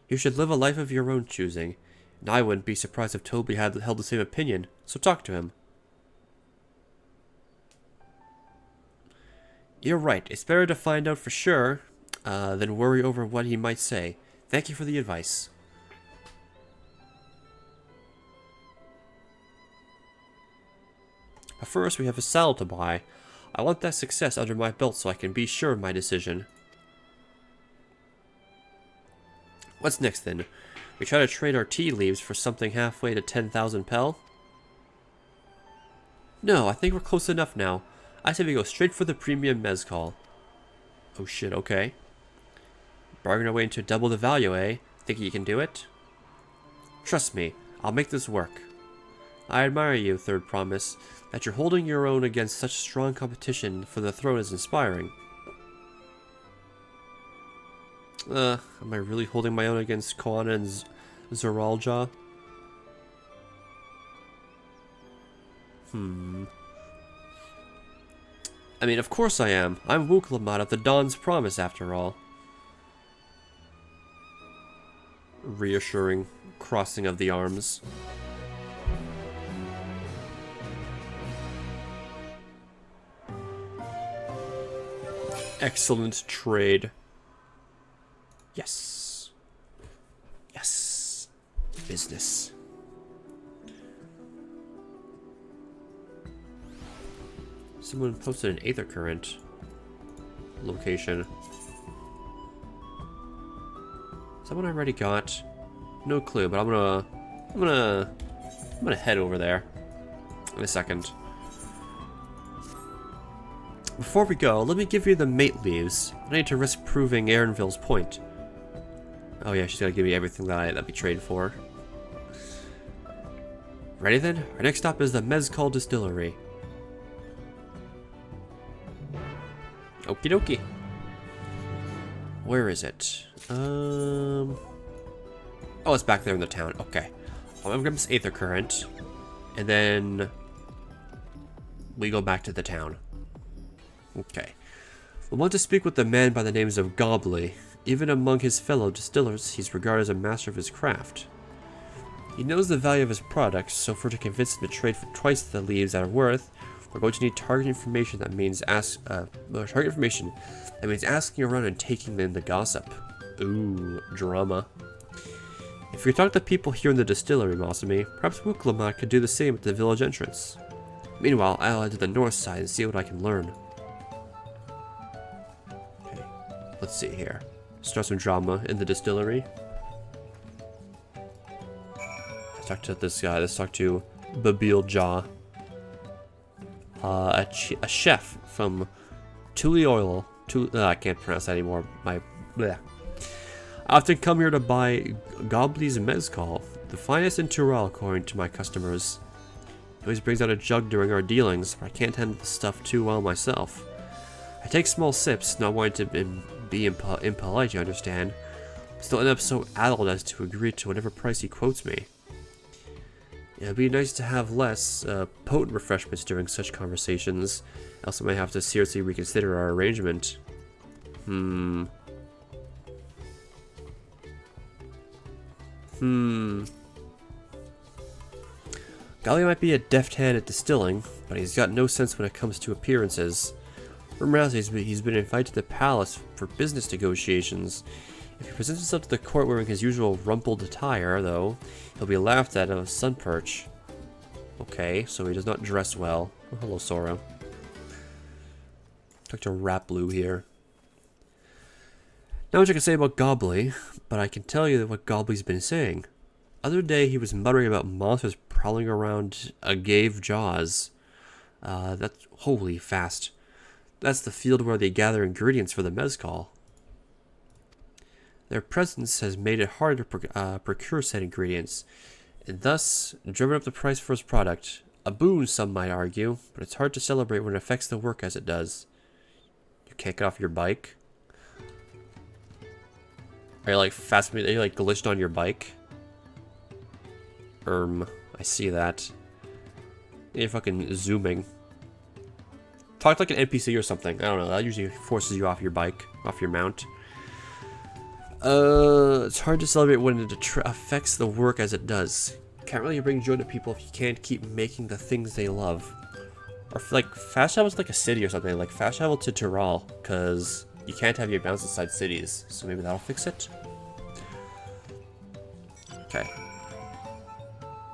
You should live a life of your own choosing, and I wouldn't be surprised if Toby had held the same opinion, so talk to him. You're right, it's better to find out for sure, than worry over what he might say. Thank you for the advice. But first, we have a saddle to buy. I want that success under my belt so I can be sure of my decision. What's next then? We try to trade our tea leaves for something halfway to 10,000 pel? No, I think we're close enough now. I say we go straight for the premium mezcal. Oh shit, okay. Bargain our way into double the value, eh? Think you can do it? Trust me, I'll make this work. I admire you, Third Promise. That you're holding your own against such strong competition for the throne is inspiring. Am I really holding my own against Koana and Zoralja? I mean, of course I am. I'm Wuklamat of the Dawn's Promise, after all. Reassuring crossing of the arms. Excellent trade. Yes. Yes. Business. Someone posted an Aether Current location. Someone I already got. No clue, but I'm gonna head over there in a second. Before we go, let me give you the mate leaves. I need to risk proving Erinville's point. Oh yeah, she's gotta give me everything that we trade for. Ready then? Our next stop is the Mezcal Distillery. Okie dokie. Where is it? Oh, it's back there in the town. Okay. I'm gonna grab this Aether Current, and then we go back to the town. Okay. We want to speak with the man by the names of Gobley. Even among his fellow distillers, he's regarded as a master of his craft. He knows the value of his products, so for to convince him to trade for twice the leaves that are worth, we're going to need target information that means asking around and taking in the gossip. Ooh, drama. If you talk to people here in the distillery, Masumi, perhaps Wuklamat could do the same at the village entrance. Meanwhile, I'll head to the north side and see what I can learn. Okay, let's see here. Start some drama in the distillery. Let's talk to this guy. Let's talk to Babil Jah. A chef from Tulioil. I can't pronounce that anymore. I often come here to buy Gobley's Mezcal, the finest in Tyrell according to my customers. He always brings out a jug during our dealings, but I can't handle the stuff too well myself. I take small sips, not wanting to be impolite, you understand, but still end up so addled as to agree to whatever price he quotes me. It'd be nice to have less potent refreshments during such conversations, else I might have to seriously reconsider our arrangement. Golly might be a deft hand at distilling, but he's got no sense when it comes to appearances. Rumor has it he's been invited to the palace for business negotiations. If he presents himself to the court wearing his usual rumpled attire, though, he'll be laughed at on a sun perch. Okay, so he does not dress well. Oh, hello, Sora. Talk to Rapblue here. Not much I can say about Gobbly, but I can tell you what Gobbly's been saying. Other day he was muttering about monsters prowling around Agave Jaws. That's holy fast. That's the field where they gather ingredients for the mezcal. Their presence has made it hard to procure said ingredients, and thus driven up the price for his product. A boon, some might argue, but it's hard to celebrate when it affects the work as it does. You can't get off your bike? Are you like are you like glitched on your bike? I see that. You're fucking zooming. Talk like an NPC or something. I don't know. That usually forces you off your bike, off your mount. It's hard to celebrate when it affects the work as it does. Can't really bring joy to people if you can't keep making the things they love. Or like fast travel to like a city or something. Like fast travel to Tyrol, because you can't have your bounce inside cities. So maybe that'll fix it. Okay.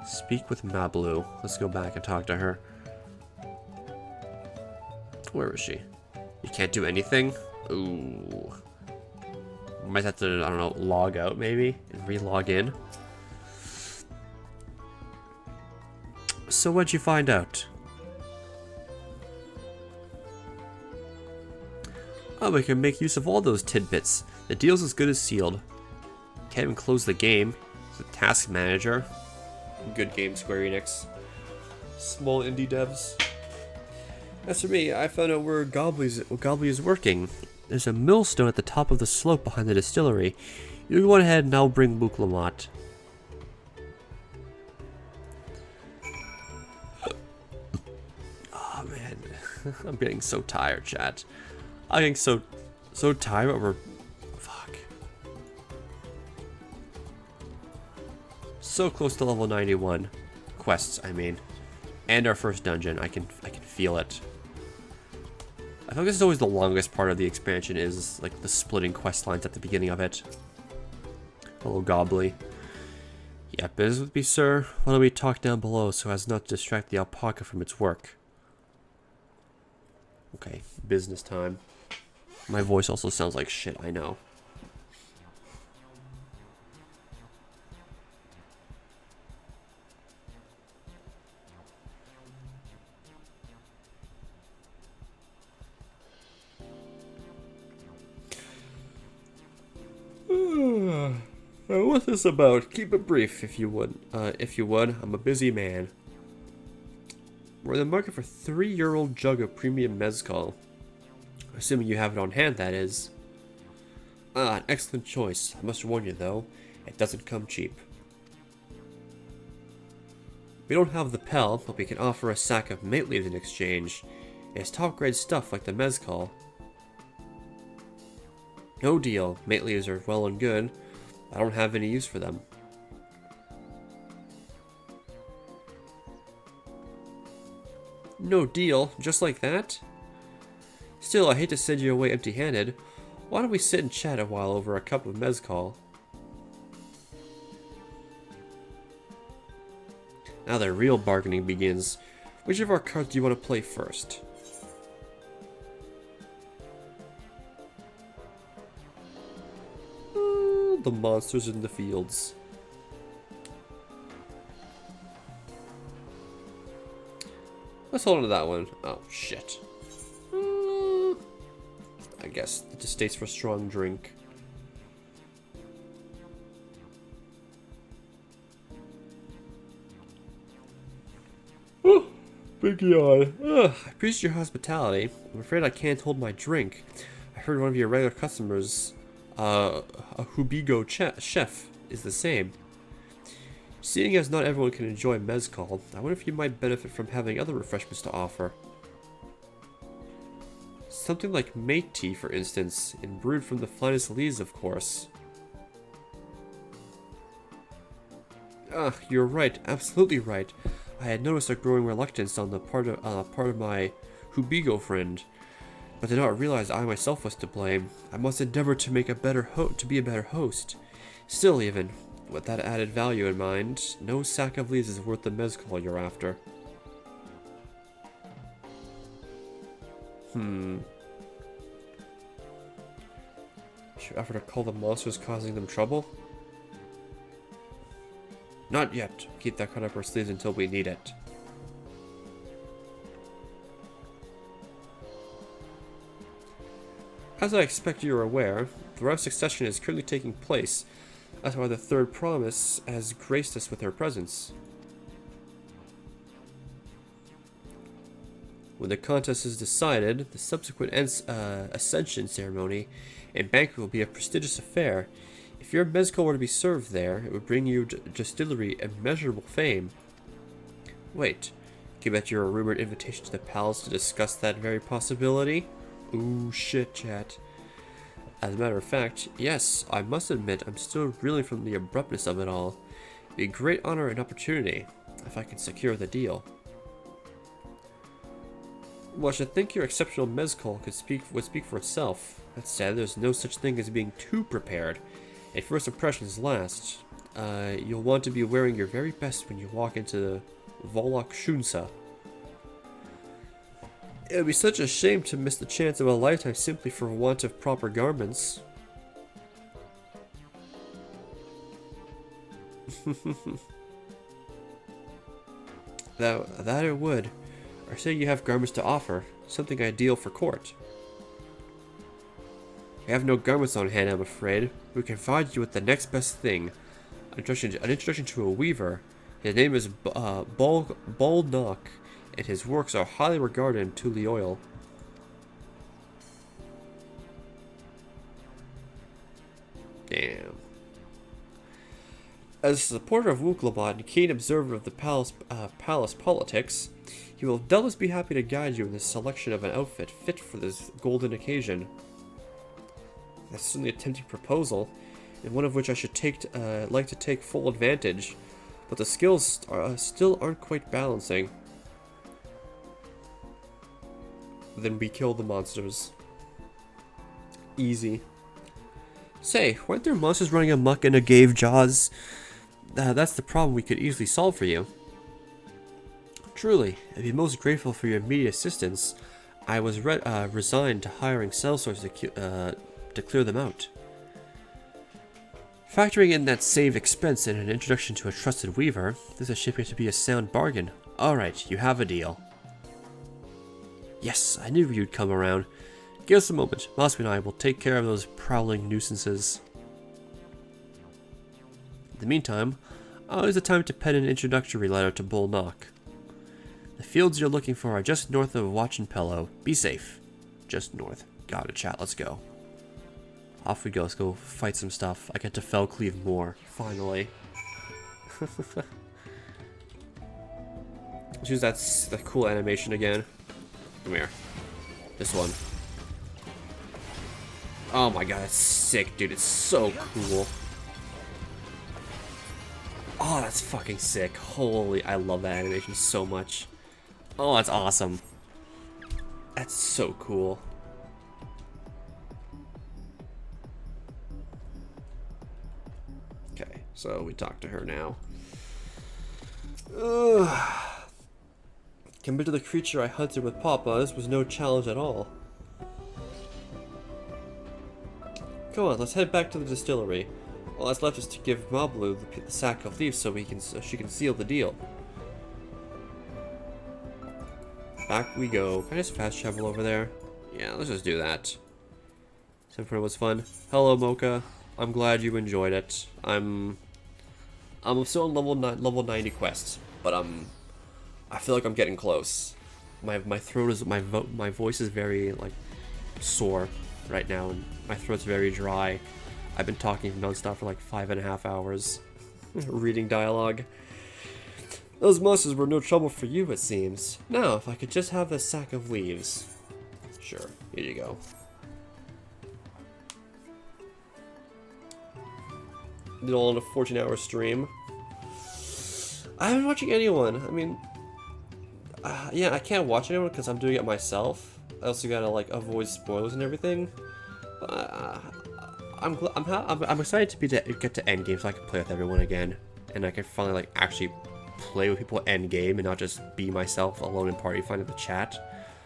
Speak with Mablu. Let's go back and talk to her. Where is she? You can't do anything? Ooh. Might have to, I don't know, log out maybe? And re-log in? So what'd you find out? Oh, we can make use of all those tidbits. The deal's as good as sealed. Can't even close the game. The task manager. Good game, Square Enix. Small indie devs. As for me, I found out where Gobbly is working. There's a millstone at the top of the slope behind the distillery. You go ahead and I'll bring Buklamat. Oh man, I'm getting so tired, chat. I'm getting so tired over. Fuck. So close to level 91 quests. I mean, and our first dungeon. I can feel it. I think this is always the longest part of the expansion, is like the splitting quest lines at the beginning of it. Hello, Gobbly. Yeah, business with me, sir. Why don't we talk down below so as not to distract the alpaca from its work? Okay, business time. My voice also sounds like shit, I know. What's this about? Keep it brief, if you would. I'm a busy man. We're in the market for 3-year-old jug of premium mezcal. Assuming you have it on hand, that is. An excellent choice. I must warn you, though, it doesn't come cheap. We don't have the Pell, but we can offer a sack of mate leaves in exchange. It's top-grade stuff like the mezcal. No deal. Mate leaves are well and good. I don't have any use for them. No deal, just like that? Still, I hate to send you away empty-handed. Why don't we sit and chat a while over a cup of mezcal? Now the real bargaining begins. Which of our cards do you want to play first? The monsters in the fields. Let's hold on to that one. Oh, shit. I guess it just states for strong drink. Oh, big yawn. I appreciate your hospitality. I'm afraid I can't hold my drink. I heard one of your regular customers, a Hubigo chef, is the same. Seeing as not everyone can enjoy mezcal, I wonder if you might benefit from having other refreshments to offer. Something like mate tea, for instance, and brewed from the finest leaves, of course. You're right, absolutely right. I had noticed a growing reluctance on the part of my Hubigo friend, but did not realize I myself was to blame. I must endeavor to make a better be a better host. Still, even with that added value in mind, no sack of leaves is worth the mezcal you're after. Should I offer to call the monsters causing them trouble? Not yet. Keep that card up our sleeves until we need it. As I expect you are aware, the round succession is currently taking place. That's why the third promise has graced us with her presence. When the contest is decided, the subsequent ascension ceremony and banquet will be a prestigious affair. If your mezcal were to be served there, it would bring your distillery immeasurable fame. Wait, give that your rumored invitation to the palace to discuss that very possibility? Ooh, shit, chat. As a matter of fact, yes, I must admit I'm still reeling from the abruptness of it all. It'd be a great honor and opportunity, if I can secure the deal. Well, I should think your exceptional mezcal would speak for itself. That said, there's no such thing as being too prepared. And first impressions last. You'll want to be wearing your very best when you walk into the Volok Shunsa. It would be such a shame to miss the chance of a lifetime simply for want of proper garments. that it would. Or say you have garments to offer, something ideal for court. I have no garments on hand, I'm afraid. We can provide you with the next best thing. An introduction to a weaver. His name is Baldnock, and his works are highly regarded in Tulioil. Damn. As a supporter of Wuklabot and keen observer of the palace politics, he will doubtless be happy to guide you in the selection of an outfit fit for this golden occasion. That's certainly a tempting proposal, and one of which I should like to take full advantage, but the skills still aren't quite balancing. Then we kill the monsters. Easy. Say, weren't there monsters running amok in a cave, Jaws? That's the problem we could easily solve for you. Truly, I'd be most grateful for your immediate assistance. I was resigned to hiring sellswords to clear them out. Factoring in that saved expense and an introduction to a trusted weaver, this is shaping to be a sound bargain. Alright, you have a deal. Yes, I knew you'd come around. Give us a moment. Mosby and I will take care of those prowling nuisances. In the meantime, I'll use the time to pen an introductory letter to Bull Knock. The fields you're looking for are just north of Wachenpello. Be safe. Just north. Got it, chat. Let's go. Off we go. Let's go fight some stuff. I get to fell cleave more. Finally. Let's use that cool animation again. Come here. This one. Oh my god, that's sick, dude. It's so cool. Oh, that's fucking sick. Holy, I love that animation so much. Oh, that's awesome. That's so cool. Okay, so we talk to her now. Compared to the creature I hunted with Papa, this was no challenge at all. Come on, let's head back to the distillery. All that's left is to give Mablu the sack of leaves so she can seal the deal. Back we go. Can I just fast travel over there? Yeah, let's just do that. It was fun. Hello, Mocha. I'm glad you enjoyed it. I'm still on level 90 quests, but I feel like I'm getting close. My throat is my voice is very like sore right now, and my throat's very dry. I've been talking nonstop for like 5.5 hours, reading dialogue. Those monsters were no trouble for you, it seems. Now, if I could just have the sack of leaves. Sure, here you go. Did all in a 14-hour stream. I haven't been watching anyone. I mean, yeah, I can't watch anyone because I'm doing it myself. I also gotta like avoid spoilers and everything. I'm excited to get to endgame so I can play with everyone again, and I can finally like actually play with people at endgame and not just be myself alone in party finding the chat.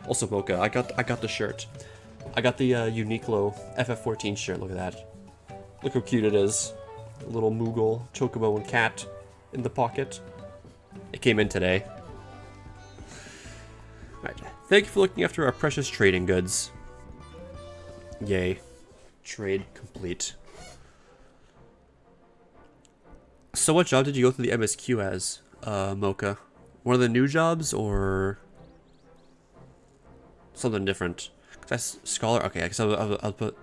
Also, Mocha, I got the shirt. I got the Uniqlo FF14 shirt. Look at that. Look how cute it is. A little Moogle, Chocobo, and cat in the pocket. It came in today. Alright, thank you for looking after our precious trading goods. Yay. Trade complete. So what job did you go through the MSQ as, Mocha? One of the new jobs, or something different? Cause Scholar, okay, I was about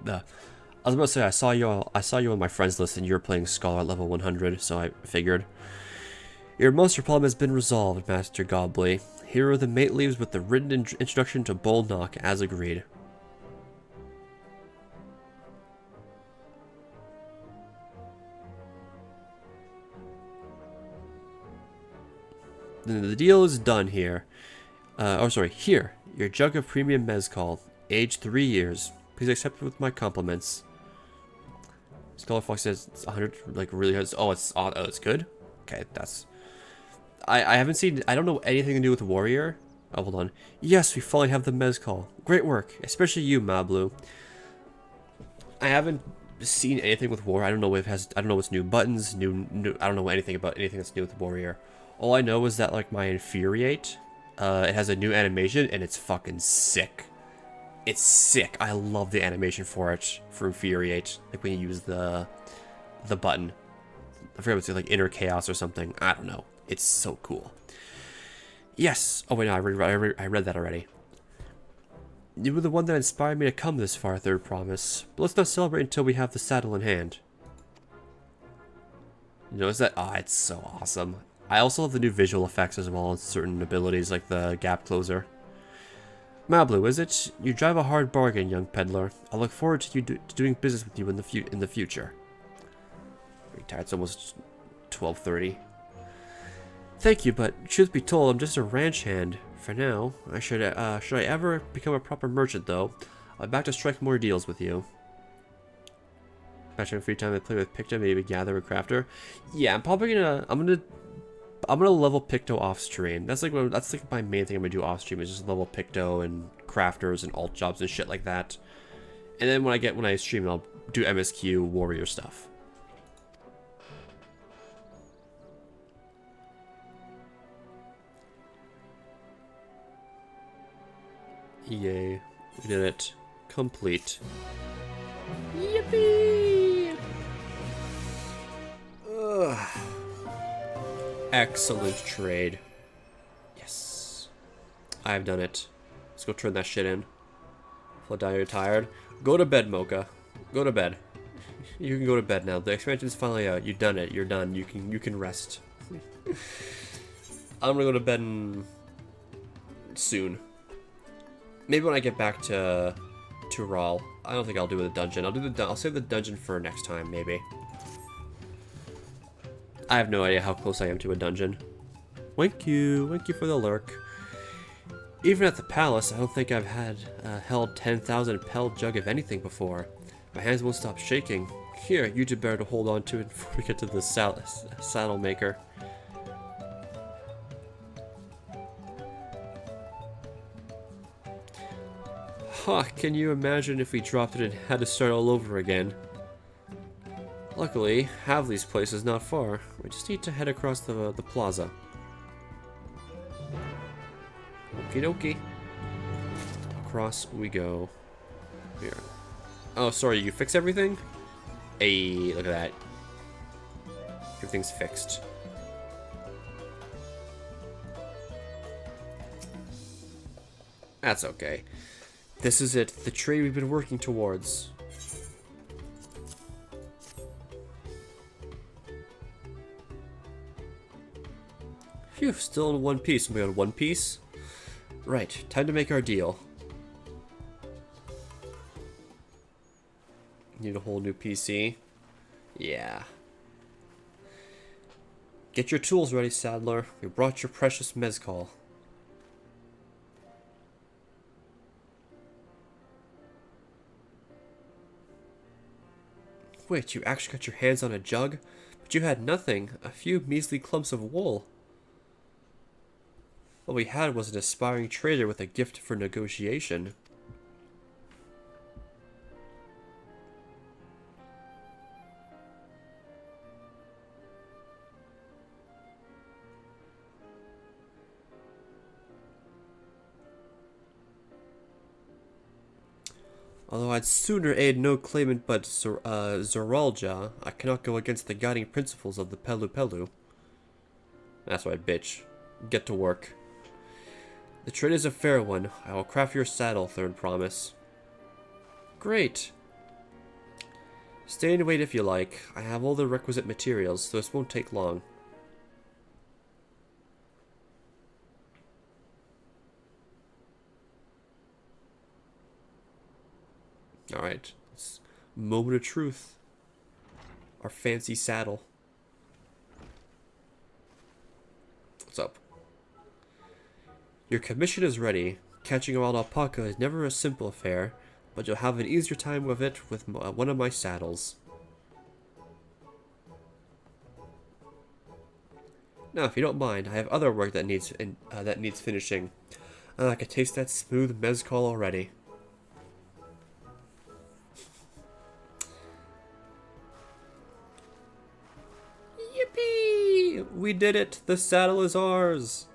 to say I saw you on my friends list and you were playing Scholar at level 100, so I figured. Your monster problem has been resolved, Master Gobley. Here are the mate leaves with the written introduction to Boldknock as agreed. The deal is done here. Here, your jug of premium mezcal, aged 3 years. Please accept it with my compliments. Scholar Fox says it's 100, like really hard. Oh, it's good? Okay, that's... I haven't seen, I don't know anything to do with Warrior. Oh, hold on. Yes, we finally have the mezcal. Great work, especially you, Mablu. I haven't seen anything with Warrior. I don't know if it has, I don't know what's new buttons, new, I don't know anything about anything that's new with Warrior. All I know is that, like, my Infuriate, it has a new animation, and it's fucking sick. It's sick. I love the animation for it, for Infuriate. Like, when you use the button. I forget what's like, Inner Chaos or something. I don't know. It's so cool. Yes! Oh, wait, no, I read that already. You were the one that inspired me to come this far, Third Promise. But let's not celebrate until we have the saddle in hand. You notice that? Ah, it's so awesome. I also love the new visual effects as well, and certain abilities like the gap closer. Mablu, is it? You drive a hard bargain, young peddler. I look forward to you doing business with you in the future. Retired. It's almost 12:30. Thank you, but truth be told, I'm just a ranch hand for now. Should I ever become a proper merchant, though, I'm back to strike more deals with you. Back in free time, I play with Picto, maybe gather a crafter. Yeah, I'm probably gonna. I'm gonna level Picto off stream. That's like my main thing I'm gonna do off stream is just level Picto and crafters and alt jobs and shit like that. And then when I stream, I'll do MSQ warrior stuff. Yay, we did it. Complete. Yippee! Ugh. Excellent trade. Yes. I've done it. Let's go turn that shit in. Feel down, you're tired. Go to bed, Mocha. Go to bed. You can go to bed now. The expansion's finally out. You've done it. You're done. You can rest. I'm gonna go to bed soon. Maybe when I get back to Rahl. I don't think I'll do the dungeon. I'll save the dungeon for next time, maybe. I have no idea how close I am to a dungeon. Thank you for the lurk. Even at the palace, I don't think I've held 10,000 Pel jug of anything before. My hands won't stop shaking. Here, you two better to hold on to it before we get to the saddle maker. Huh, can you imagine if we dropped it and had to start all over again? Luckily, Havli's place is not far. We just need to head across the plaza. Okie dokie. Across we go. Here. Oh, sorry, you fix everything? Hey, look at that. Everything's fixed. That's okay. This is it, the trade we've been working towards. Phew, still in one piece. We got one piece? Right, time to make our deal. Need a whole new PC? Yeah. Get your tools ready, Saddler. We brought your precious mezcal. Wait, you actually got your hands on a jug? But you had nothing. A few measly clumps of wool. What we had was an aspiring trader with a gift for negotiation. Although I'd sooner aid no claimant but Zoralja, I cannot go against the guiding principles of the Pelu Pelu. That's right, bitch. Get to work. The trade is a fair one. I will craft your saddle, Third Promise. Great. Stay and wait if you like. I have all the requisite materials, so this won't take long. Alright, moment of truth. Our fancy saddle. What's up? Your commission is ready. Catching a wild alpaca is never a simple affair, but you'll have an easier time with it with one of my saddles. Now, if you don't mind, I have other work that needs finishing. I can taste that smooth mezcal already. Yippee! We did it! The saddle is ours!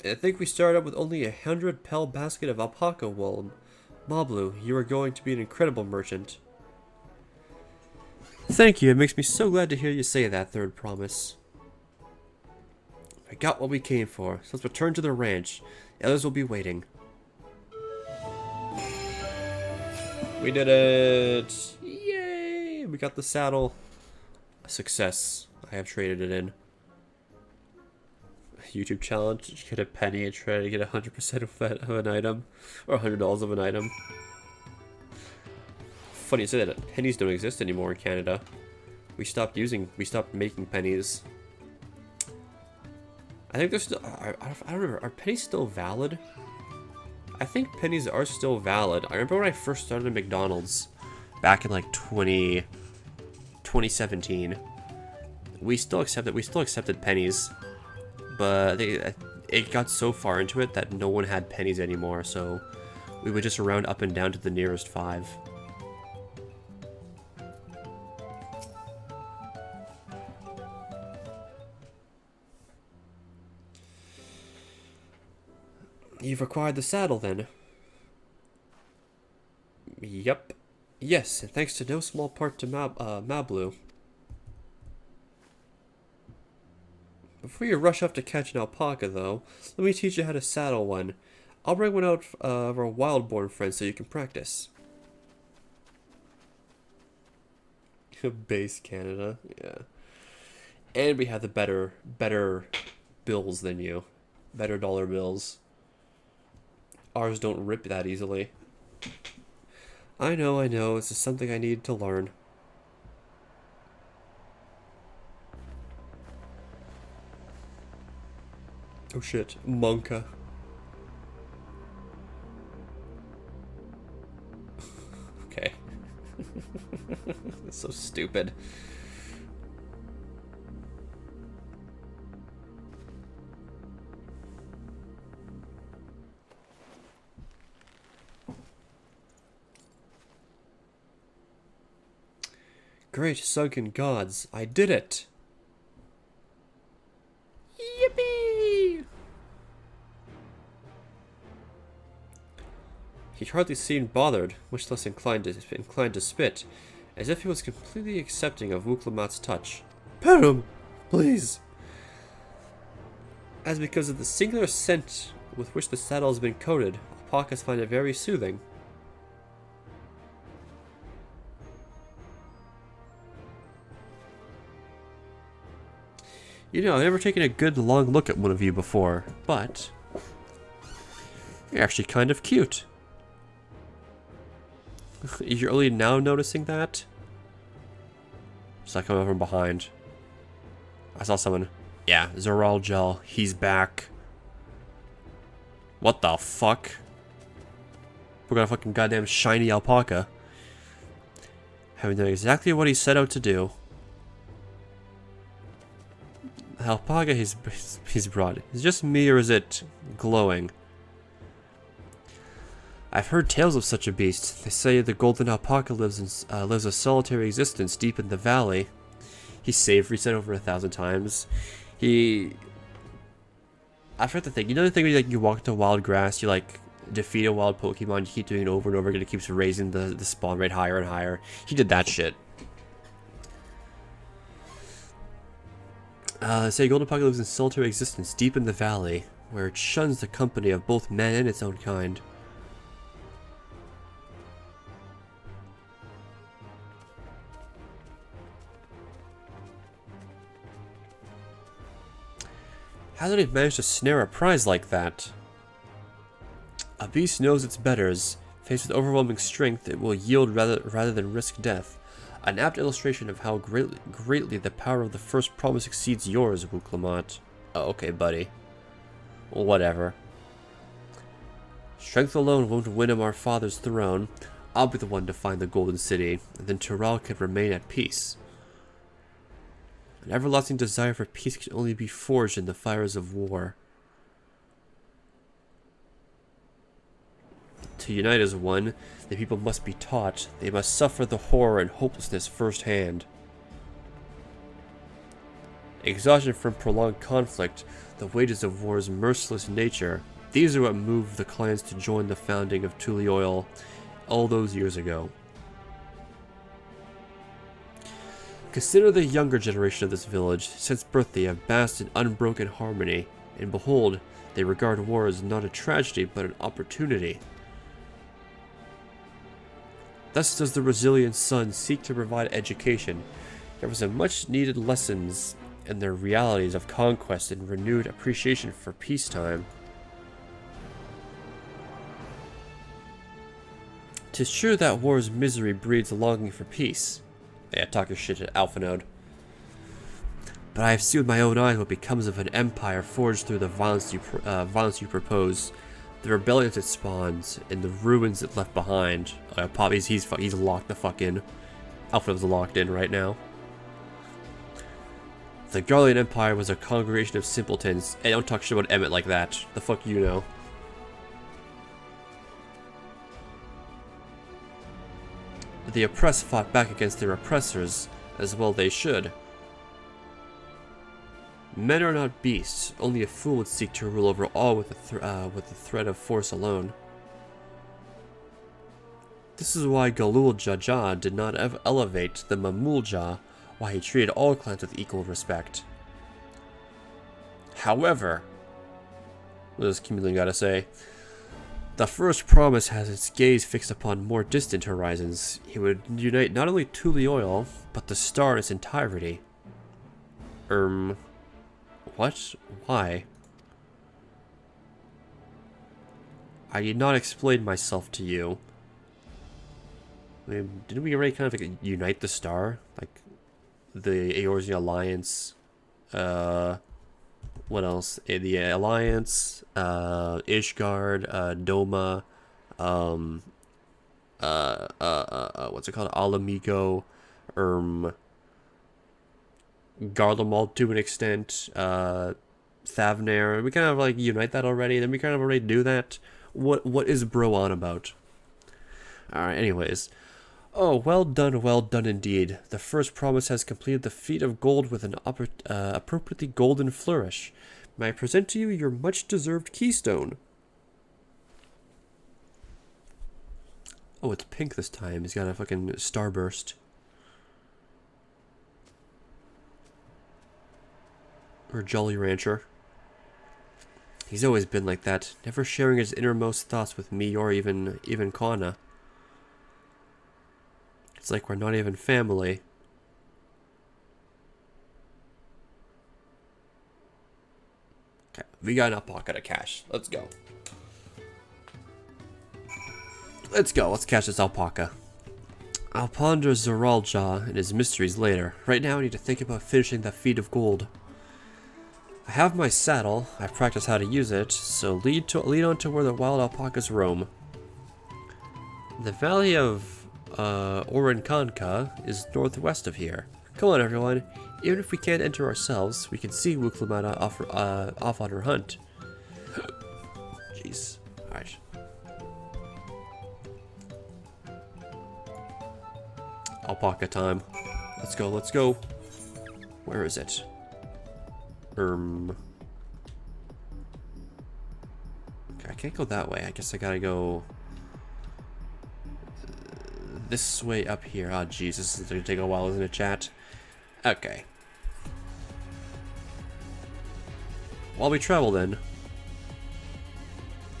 I think we started up with only 100 pel basket of alpaca wool. Mablu, you are going to be an incredible merchant. Thank you, it makes me so glad to hear you say that, Third Promise. I got what we came for, so let's return to the ranch. The others will be waiting. We did it! Yay! We got the saddle. A success. I have traded it in. YouTube challenge, get a penny and try to get 100% of an item, or $100 of an item. Funny to say that pennies don't exist anymore in Canada. We stopped making pennies. I think they're still, I don't remember, are pennies still valid? I think pennies are still valid. I remember when I first started at McDonald's, back in like 2017, we still accepted pennies. But it got so far into it that no one had pennies anymore, so we would just round up and down to the nearest 5. You've acquired the saddle, then? Yep. Yes, and thanks to no small part to Mablu. Before you rush off to catch an alpaca, though, let me teach you how to saddle one. I'll bring one out of our wild-born friends so you can practice. Base Canada, yeah. And we have the better bills than you. Better dollar bills. Ours don't rip that easily. I know, this is something I need to learn. Oh shit, Monka. Okay. That's so stupid. Great sunken gods, I did it! Yippee! He hardly seemed bothered, much less inclined to spit, as if he was completely accepting of Wuklamat's touch. Pet him, please! As because of the singular scent with which the saddle has been coated, alpacas find it very soothing. You know, I've never taken a good long look at one of you before, but you're actually kind of cute. You're only now noticing that? It's like coming up from behind. I saw someone. Yeah, Zoral Gel. He's back. What the fuck? We got a fucking goddamn shiny alpaca. Having done exactly what he set out to do. The alpaca he's brought. Is it just me or is it glowing? I've heard tales of such a beast. They say the golden alpaca lives a solitary existence deep in the valley. He's saved reset over 1,000 times. I forgot the thing. You know the thing where you walk into wild grass, you like defeat a wild Pokemon, you keep doing it over and over again, it keeps raising the spawn rate higher and higher. He did that shit. They say golden alpaca lives in solitary existence deep in the valley, where it shuns the company of both men and its own kind. How did it manage to snare a prize like that? A beast knows its betters. Faced with overwhelming strength, it will yield rather than risk death. An apt illustration of how greatly the power of the first promise exceeds yours, Wu Clement. Oh, okay, buddy. Whatever. Strength alone won't win him our father's throne. I'll be the one to find the Golden City, and then Tural can remain at peace. An everlasting desire for peace can only be forged in the fires of war. To unite as one, the people must be taught. They must suffer the horror and hopelessness firsthand. Exhaustion from prolonged conflict, the wages of war's merciless nature, these are what moved the clans to join the founding of Tulioil all those years ago. Consider the younger generation of this village. Since birth they have basked in unbroken harmony, and behold, they regard war as not a tragedy but an opportunity. Thus does the resilient son seek to provide education. There was a much needed lessons in the realities of conquest and renewed appreciation for peacetime. 'Tis true that war's misery breeds a longing for peace. Yeah, talk your shit at Alpha Node. But I have seen with my own eyes what becomes of an empire forged through the violence you propose, the rebellions it spawns, and the ruins it left behind. Pop, he's locked the fuck in. Alpha Node's locked in right now. The Garlean Empire was a congregation of simpletons. Hey, don't talk shit about Emmett like that. The fuck you know. The oppressed fought back against their oppressors, as well they should. Men are not beasts. Only a fool would seek to rule over all with the threat of force alone. This is why Galul Jaja did not elevate the Mamulja, why he treated all clans with equal respect. However, what does Chameleon gotta say? The first promise has its gaze fixed upon more distant horizons. He would unite not only Tulioil, but the star in its entirety. What? Why? I did not explain myself to you. I mean, didn't we already kind of like unite the star? Like, the Eorzean Alliance, what else? The Alliance, Ishgard, Doma, what's it called? Alamigo, Garlemald to an extent, Thavnair. We kind of like unite that already. Then we kind of already do that. What is bro on about? Alright, anyways. Oh, well done indeed. The first promise has completed the feat of gold with an appropriately golden flourish. May I present to you your much-deserved keystone? Oh, it's pink this time. He's got a fucking starburst. Or Jolly Rancher. He's always been like that, never sharing his innermost thoughts with me or even Kana. It's like we're not even family. Okay, we got an alpaca to cash. Let's go. Let's go. Let's catch this alpaca. I'll ponder Zoralja and his mysteries later. Right now I need to think about finishing that feat of gold. I have my saddle, I've practiced how to use it, so lead on to where the wild alpacas roam. The valley of Orenkanka is northwest of here. Come on everyone, even if we can't enter ourselves, we can see Wuklamata off on her hunt. Jeez, alright. Alpaca time. Let's go, let's go. Where is it? Okay, I can't go that way. I guess I gotta go this way up here. Oh, jeez, this is gonna take a while, isn't it, chat? Okay. While we travel, then.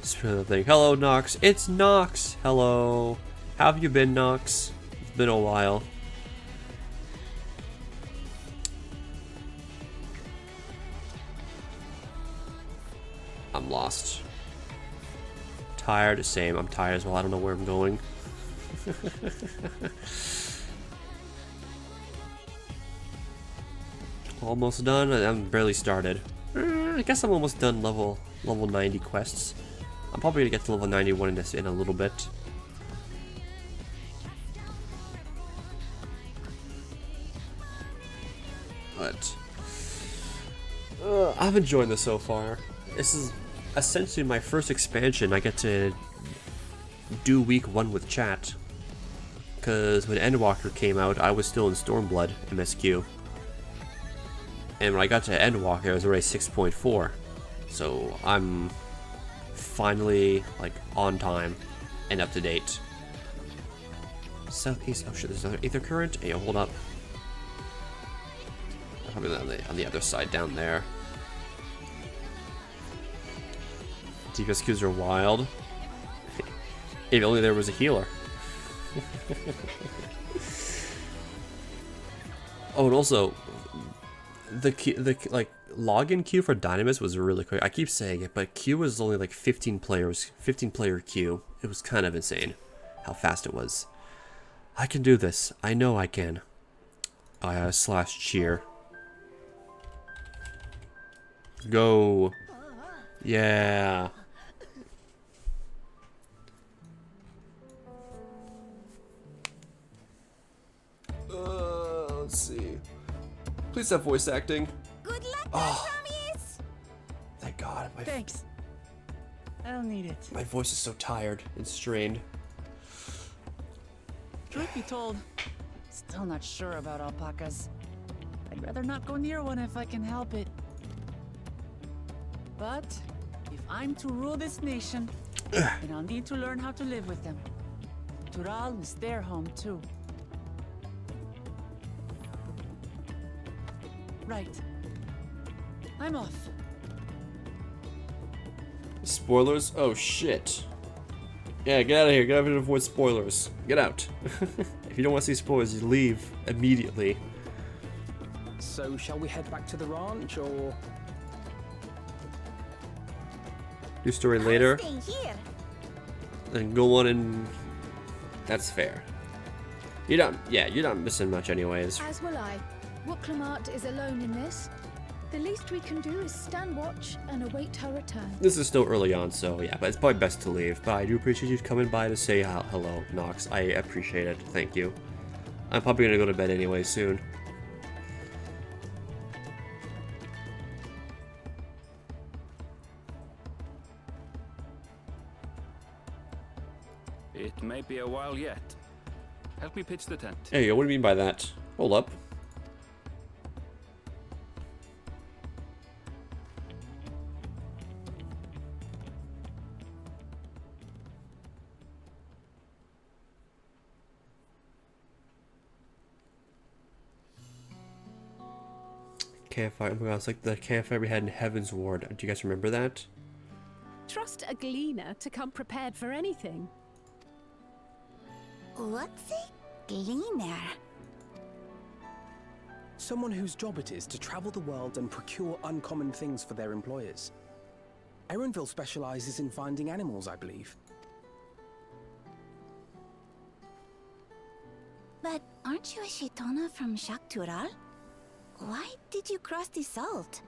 Just for the thing. Hello, Nox. It's Nox. Hello. How have you been, Nox? It's been a while. I'm lost. Tired, same. I'm tired as well. I don't know where I'm going. Almost done. I'm barely started. I guess I'm almost done level 90 quests. I'm probably gonna get to level 91 in a little bit. But I'm enjoying this so far. This is essentially my first expansion. I get to do week 1 with chat. Because when Endwalker came out, I was still in Stormblood MSQ. And when I got to Endwalker, I was already 6.4. So I'm finally like on time and up to date. Southeast. Oh shit, there's another Aether Current. Hey, hold up. Probably on the other side down there. DPSQs are wild. If only there was a healer. Oh, and also the login queue for Dynamis was really quick. I keep saying it, but queue was only like 15 player queue. It was kind of insane how fast it was. I can do this. I know I can. Slash cheer. Go. Yeah. Let's see. Please have voice acting. Good luck, Oh. Promise! Thank God. Thanks. I don't need it. My voice is so tired and strained. Truth be told, still not sure about alpacas. I'd rather not go near one if I can help it. But if I'm to rule this nation, then I'll need to learn how to live with them. Tural is their home too. Right. I'm off. Spoilers? Oh shit. Yeah, get out of here. Get out of here to avoid spoilers. Get out. If you don't want to see spoilers, you leave immediately. So, shall we head back to the ranch, or...? Do story later. Stay here. Then go on and... That's fair. You're not missing much anyways. As will I. Wuklamart is alone in this. The least we can do is stand watch and await her return. This is still early on, so yeah, but it's probably best to leave. But I do appreciate you coming by to say hello, Nox. I appreciate it. Thank you. I'm probably gonna go to bed anyway soon. It may be a while yet. Help me pitch the tent. Hey, what do you mean by that? Hold up. Campfire. Oh my god, it's like the campfire we had in Heaven's Ward. Do you guys remember that? Trust a gleaner to come prepared for anything. What's a gleaner? Someone whose job it is to travel the world and procure uncommon things for their employers. Erenville specializes in finding animals, I believe. But aren't you a Shaitana from Shaktural? Why did you cross the salt?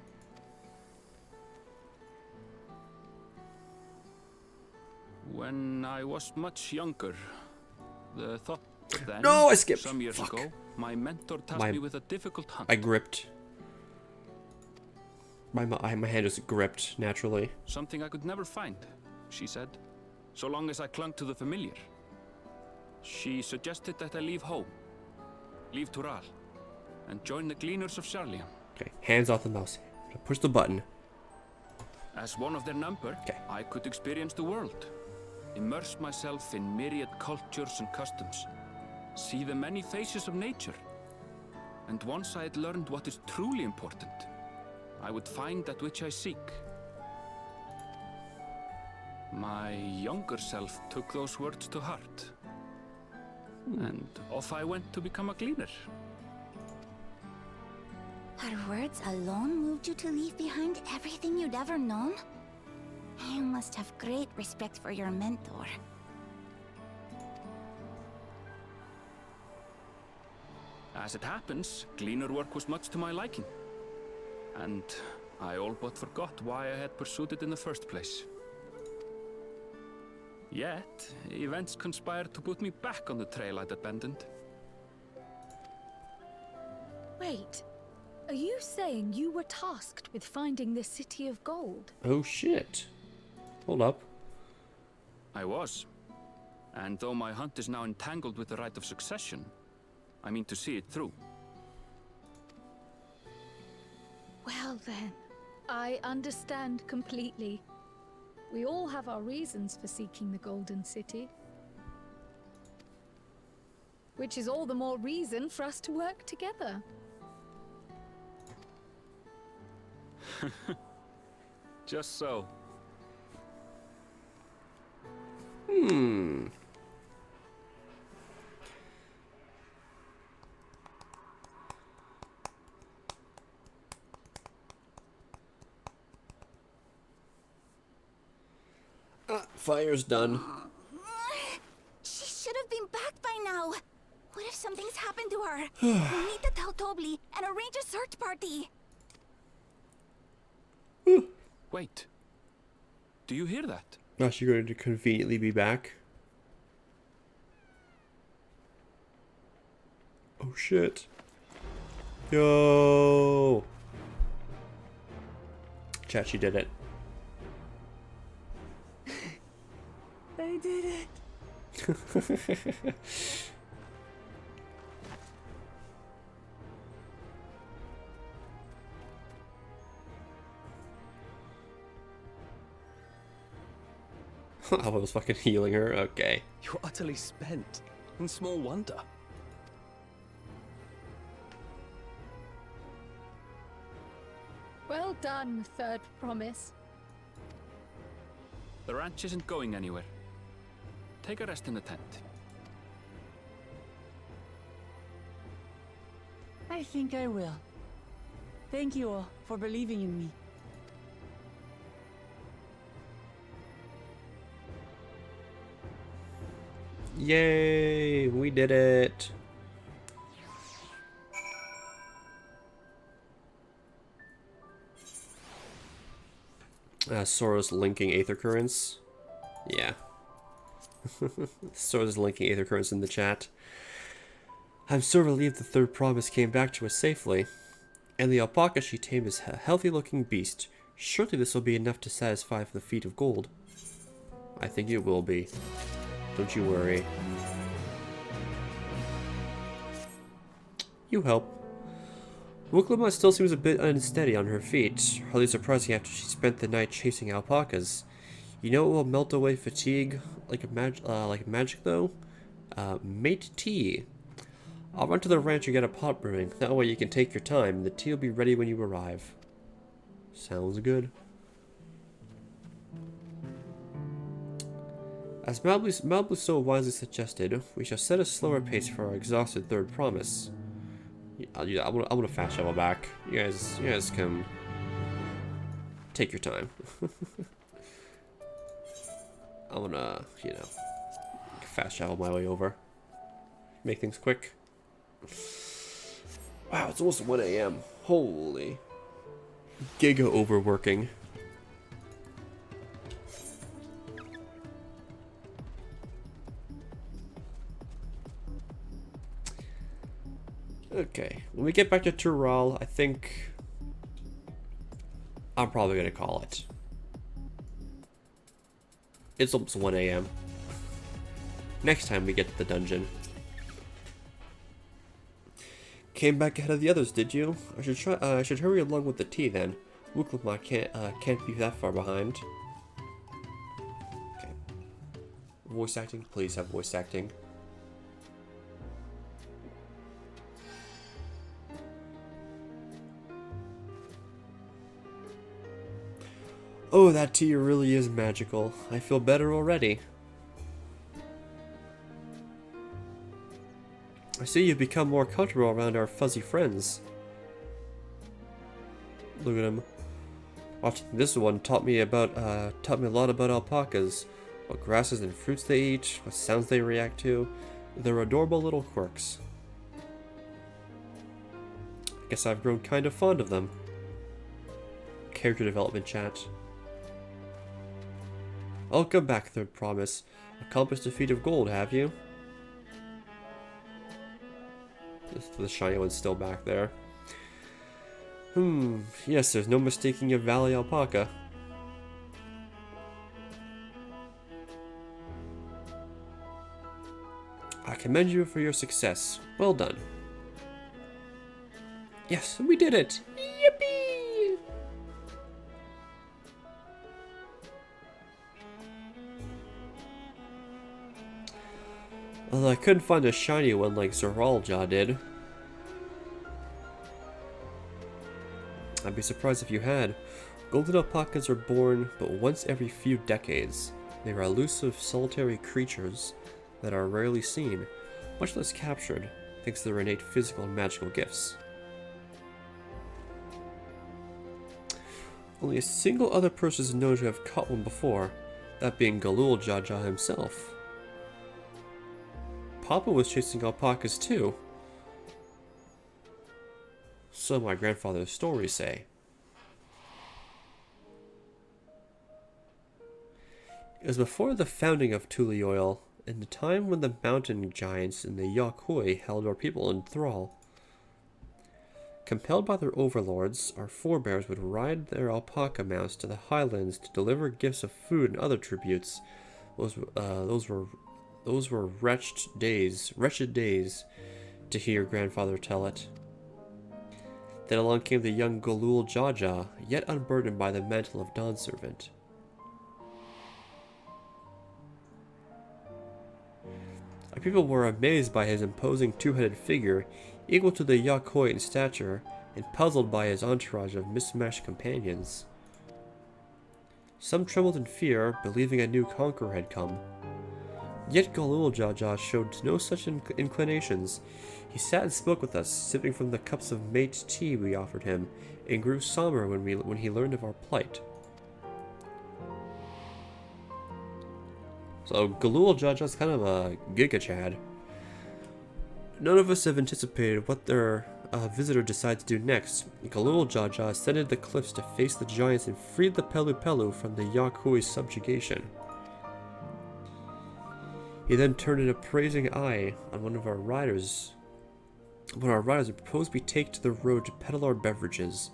When I was much younger, the thought then, No, I skipped. some years Fuck. ago, my mentor tasked me with a difficult hunt. I gripped. My hand just gripped naturally. Something I could never find, she said, so long as I clung to the familiar. She suggested that I leave home, leave Tural, and join the Gleaners of Sharlian. Okay, hands off the mouse. Push the button. As one of their number, Okay. I could experience the world, immerse myself in myriad cultures and customs, see the many faces of nature. And once I had learned what is truly important, I would find that which I seek. My younger self took those words to heart. And off I went to become a gleaner. Her words alone moved you to leave behind everything you'd ever known? You must have great respect for your mentor. As it happens, gleaner work was much to my liking. And I all but forgot why I had pursued it in the first place. Yet, events conspired to put me back on the trail I'd abandoned. Wait, are you saying you were tasked with finding the City of Gold? Oh shit. Hold up. I was. And though my hunt is now entangled with the right of succession, I mean to see it through. Well then, I understand completely. We all have our reasons for seeking the Golden City. Which is all the more reason for us to work together. Just so. Fire's done. She should have been back by now. What if something's happened to her? We need to tell Tobli and arrange a search party. Wait. Do you hear that? Now she's going to conveniently be back. Oh shit. Yo. Chat, she did it. I did it. I was fucking healing her. Okay. You're utterly spent. And small wonder. Well done, Third Promise. The ranch isn't going anywhere. Take a rest in the tent. I think I will. Thank you all for believing in me. Yay! We did it. Sora's linking Aether Currents. Yeah. Sora's linking Aether Currents in the chat. I'm so relieved the Third Promise came back to us safely. And the alpaca she tamed is a healthy-looking beast. Surely this will be enough to satisfy for the feat of gold. I think it will be. Don't you worry. You help. Wuklama still seems a bit unsteady on her feet, hardly surprising after she spent the night chasing alpacas. You know what will melt away fatigue like magic though? Mate tea. I'll run to the ranch and get a pot brewing. That way you can take your time, and the tea will be ready when you arrive. Sounds good. As Malbu so wisely suggested, we shall set a slower pace for our exhausted Third Promise. I'm gonna fast travel back. You guys can take your time. I'm gonna, fast travel my way over. Make things quick. Wow, it's almost 1 a.m. Holy. Giga overworking. Okay, when we get back to Tural, I think I'm probably gonna call it. It's almost 1 a.m. Next time we get to the dungeon. Came back ahead of the others, did you? I should hurry along with the tea then. Wuklama can't be that far behind. Okay. Voice acting, please have voice acting. Oh, that tea really is magical. I feel better already. I see you've become more comfortable around our fuzzy friends. Look at him. Watching this one taught me a lot about alpacas. What grasses and fruits they eat, what sounds they react to. They're adorable little quirks. I guess I've grown kind of fond of them. Character development chat. I'll come back, Third Promise. Accomplished a feat of gold, have you? The shiny one's still back there. Yes, there's no mistaking a valley alpaca. I commend you for your success. Well done. Yes, we did it! Yippee! Although I couldn't find a shiny one like Zoralja did. I'd be surprised if you had. Golden alpacas are born but once every few decades. They are elusive, solitary creatures that are rarely seen, much less captured, thanks to their innate physical and magical gifts. Only a single other person is known to have caught one before, that being Galul Jaja himself. Papa was chasing alpacas too. So my grandfather's stories say. It was before the founding of Tulioil, in the time when the mountain giants in the Yakoi held our people in thrall. Compelled by their overlords, our forebears would ride their alpaca mounts to the highlands to deliver gifts of food and other tributes. Those were wretched days to hear grandfather tell it. Then along came the young Galul Jaja, yet unburdened by the mantle of Dawn Servant. Our people were amazed by his imposing two-headed figure, equal to the Yakoi in stature, and puzzled by his entourage of mismatched companions. Some trembled in fear, believing a new conqueror had come. Yet Galul Jaja showed no such inclinations. He sat and spoke with us, sipping from the cups of mate tea we offered him, and grew somber when he learned of our plight. So Galul Jaja's kind of a Giga Chad. None of us have anticipated what their visitor decided to do next. Galul Jaja ascended the cliffs to face the giants and freed the Pelu Pelu from the Yakui's subjugation. He then turned an appraising eye on one of our riders. When our riders proposed we take to the road to peddle our beverages.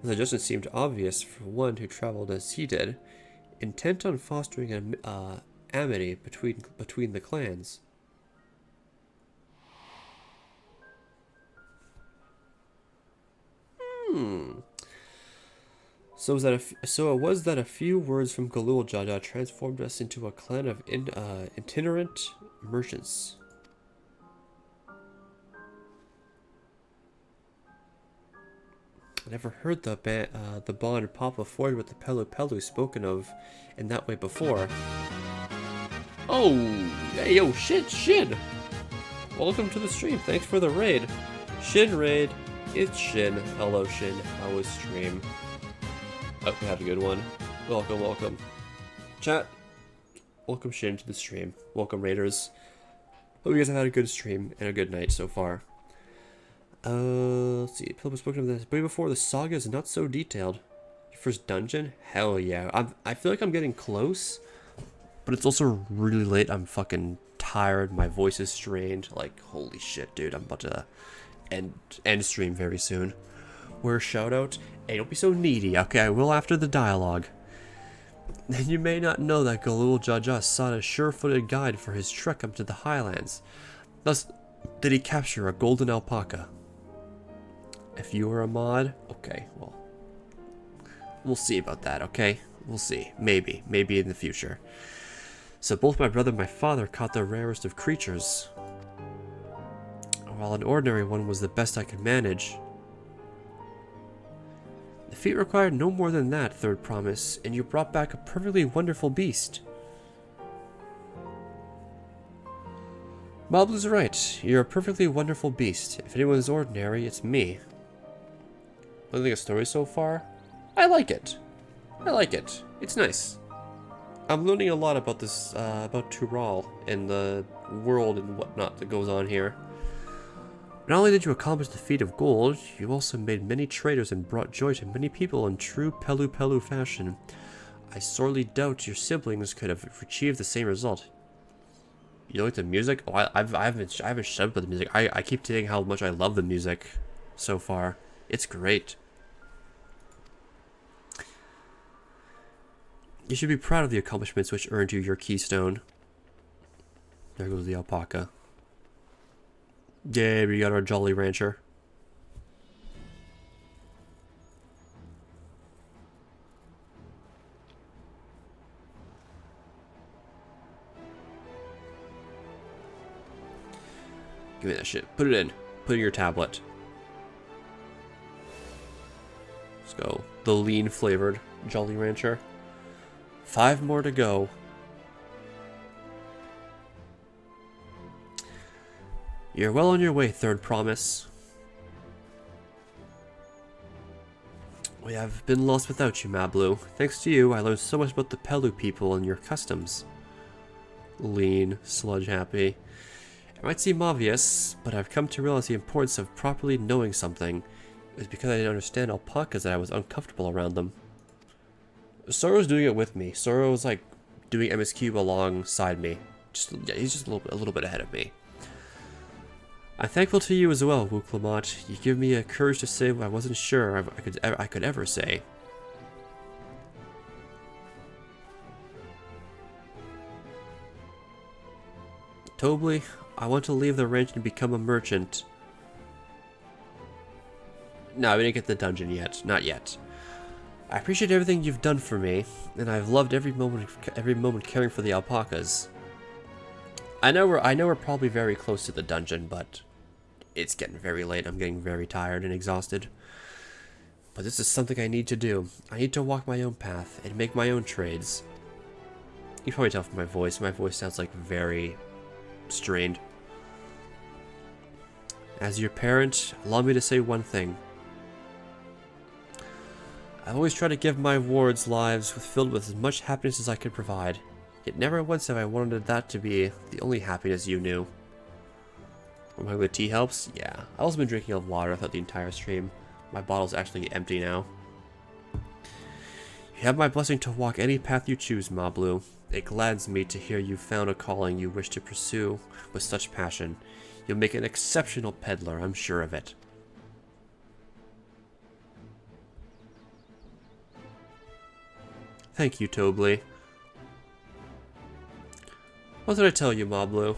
The suggestion seemed obvious for one who traveled as he did, intent on fostering an amity between the clans. So it was that a few words from Galul Jaja transformed us into a clan of itinerant merchants. I never heard the bond Papa forged with the Pelu Pelu spoken of in that way before. Oh, hey, yo, Shin! Welcome to the stream. Thanks for the raid. Shin raid. It's Shin. Hello, Shin. How was stream? Hope you had a good one. Welcome. Chat. Welcome, Shin, to the stream. Welcome, raiders. Hope you guys have had a good stream and a good night so far. Let's see. People have spoken of this way before. The saga is not so detailed. Your first dungeon? Hell yeah. I feel like I'm getting close, but it's also really late. I'm fucking tired. My voice is strained. Like, holy shit, dude. I'm about to end stream very soon. Where's shout out? Hey, don't be so needy. Okay, I will after the dialogue. And you may not know that Galul Jaja sought a sure-footed guide for his trek up to the highlands. Thus did he capture a golden alpaca. If you were a mod, okay, well, we'll see about that, okay? We'll see. Maybe in the future. So both my brother and my father caught the rarest of creatures. While an ordinary one was the best I could manage. The feat required no more than that, Third Promise, and you brought back a perfectly wonderful beast. Moblu's right. You're a perfectly wonderful beast. If anyone's ordinary, it's me. What do you think of the story so far? I like it. I like it. It's nice. I'm learning a lot about this, about Tural and the world and whatnot that goes on here. Not only did you accomplish the feat of gold, you also made many traders and brought joy to many people in true Pelu Pelu fashion. I sorely doubt your siblings could have achieved the same result. You like the music? Oh, I haven't shut up with the music. I keep saying how much I love the music so far. It's great. You should be proud of the accomplishments which earned you your keystone. There goes the alpaca. Yeah, we got our Jolly Rancher. Give me that shit. Put it in. Put it in your tablet. Let's go. The lean flavored Jolly Rancher. 5 more to go. You're well on your way, Third Promise. We have been lost without you, Mablu. Thanks to you, I learned so much about the Pelu people and your customs. Lean, sludge happy. It might seem obvious, but I've come to realize the importance of properly knowing something. It was because I didn't understand alpacas that I was uncomfortable around them. Soro's doing it with me. Soro's like doing MSQ alongside me. He's just a little bit ahead of me. I'm thankful to you as well, Wu Clement. You give me a courage to say what I wasn't sure I could ever say. Tobly, I want to leave the ranch and become a merchant. No, we didn't get the dungeon yet. Not yet. I appreciate everything you've done for me, and I've loved every moment caring for the alpacas. I know we're probably very close to the dungeon, but it's getting very late. I'm getting very tired and exhausted. But this is something I need to do. I need to walk my own path and make my own trades. You can probably tell from my voice. My voice sounds like very strained. As your parent, allow me to say one thing. I've always tried to give my wards lives filled with as much happiness as I could provide. Yet never once have I wanted that to be the only happiness you knew. My good tea helps? Yeah. I've also been drinking a lot of water throughout the entire stream. My bottle's actually empty now. You have my blessing to walk any path you choose, Mablu. It gladdens me to hear you found a calling you wish to pursue with such passion. You'll make an exceptional peddler, I'm sure of it. Thank you, Tobly. What did I tell you, Mablu?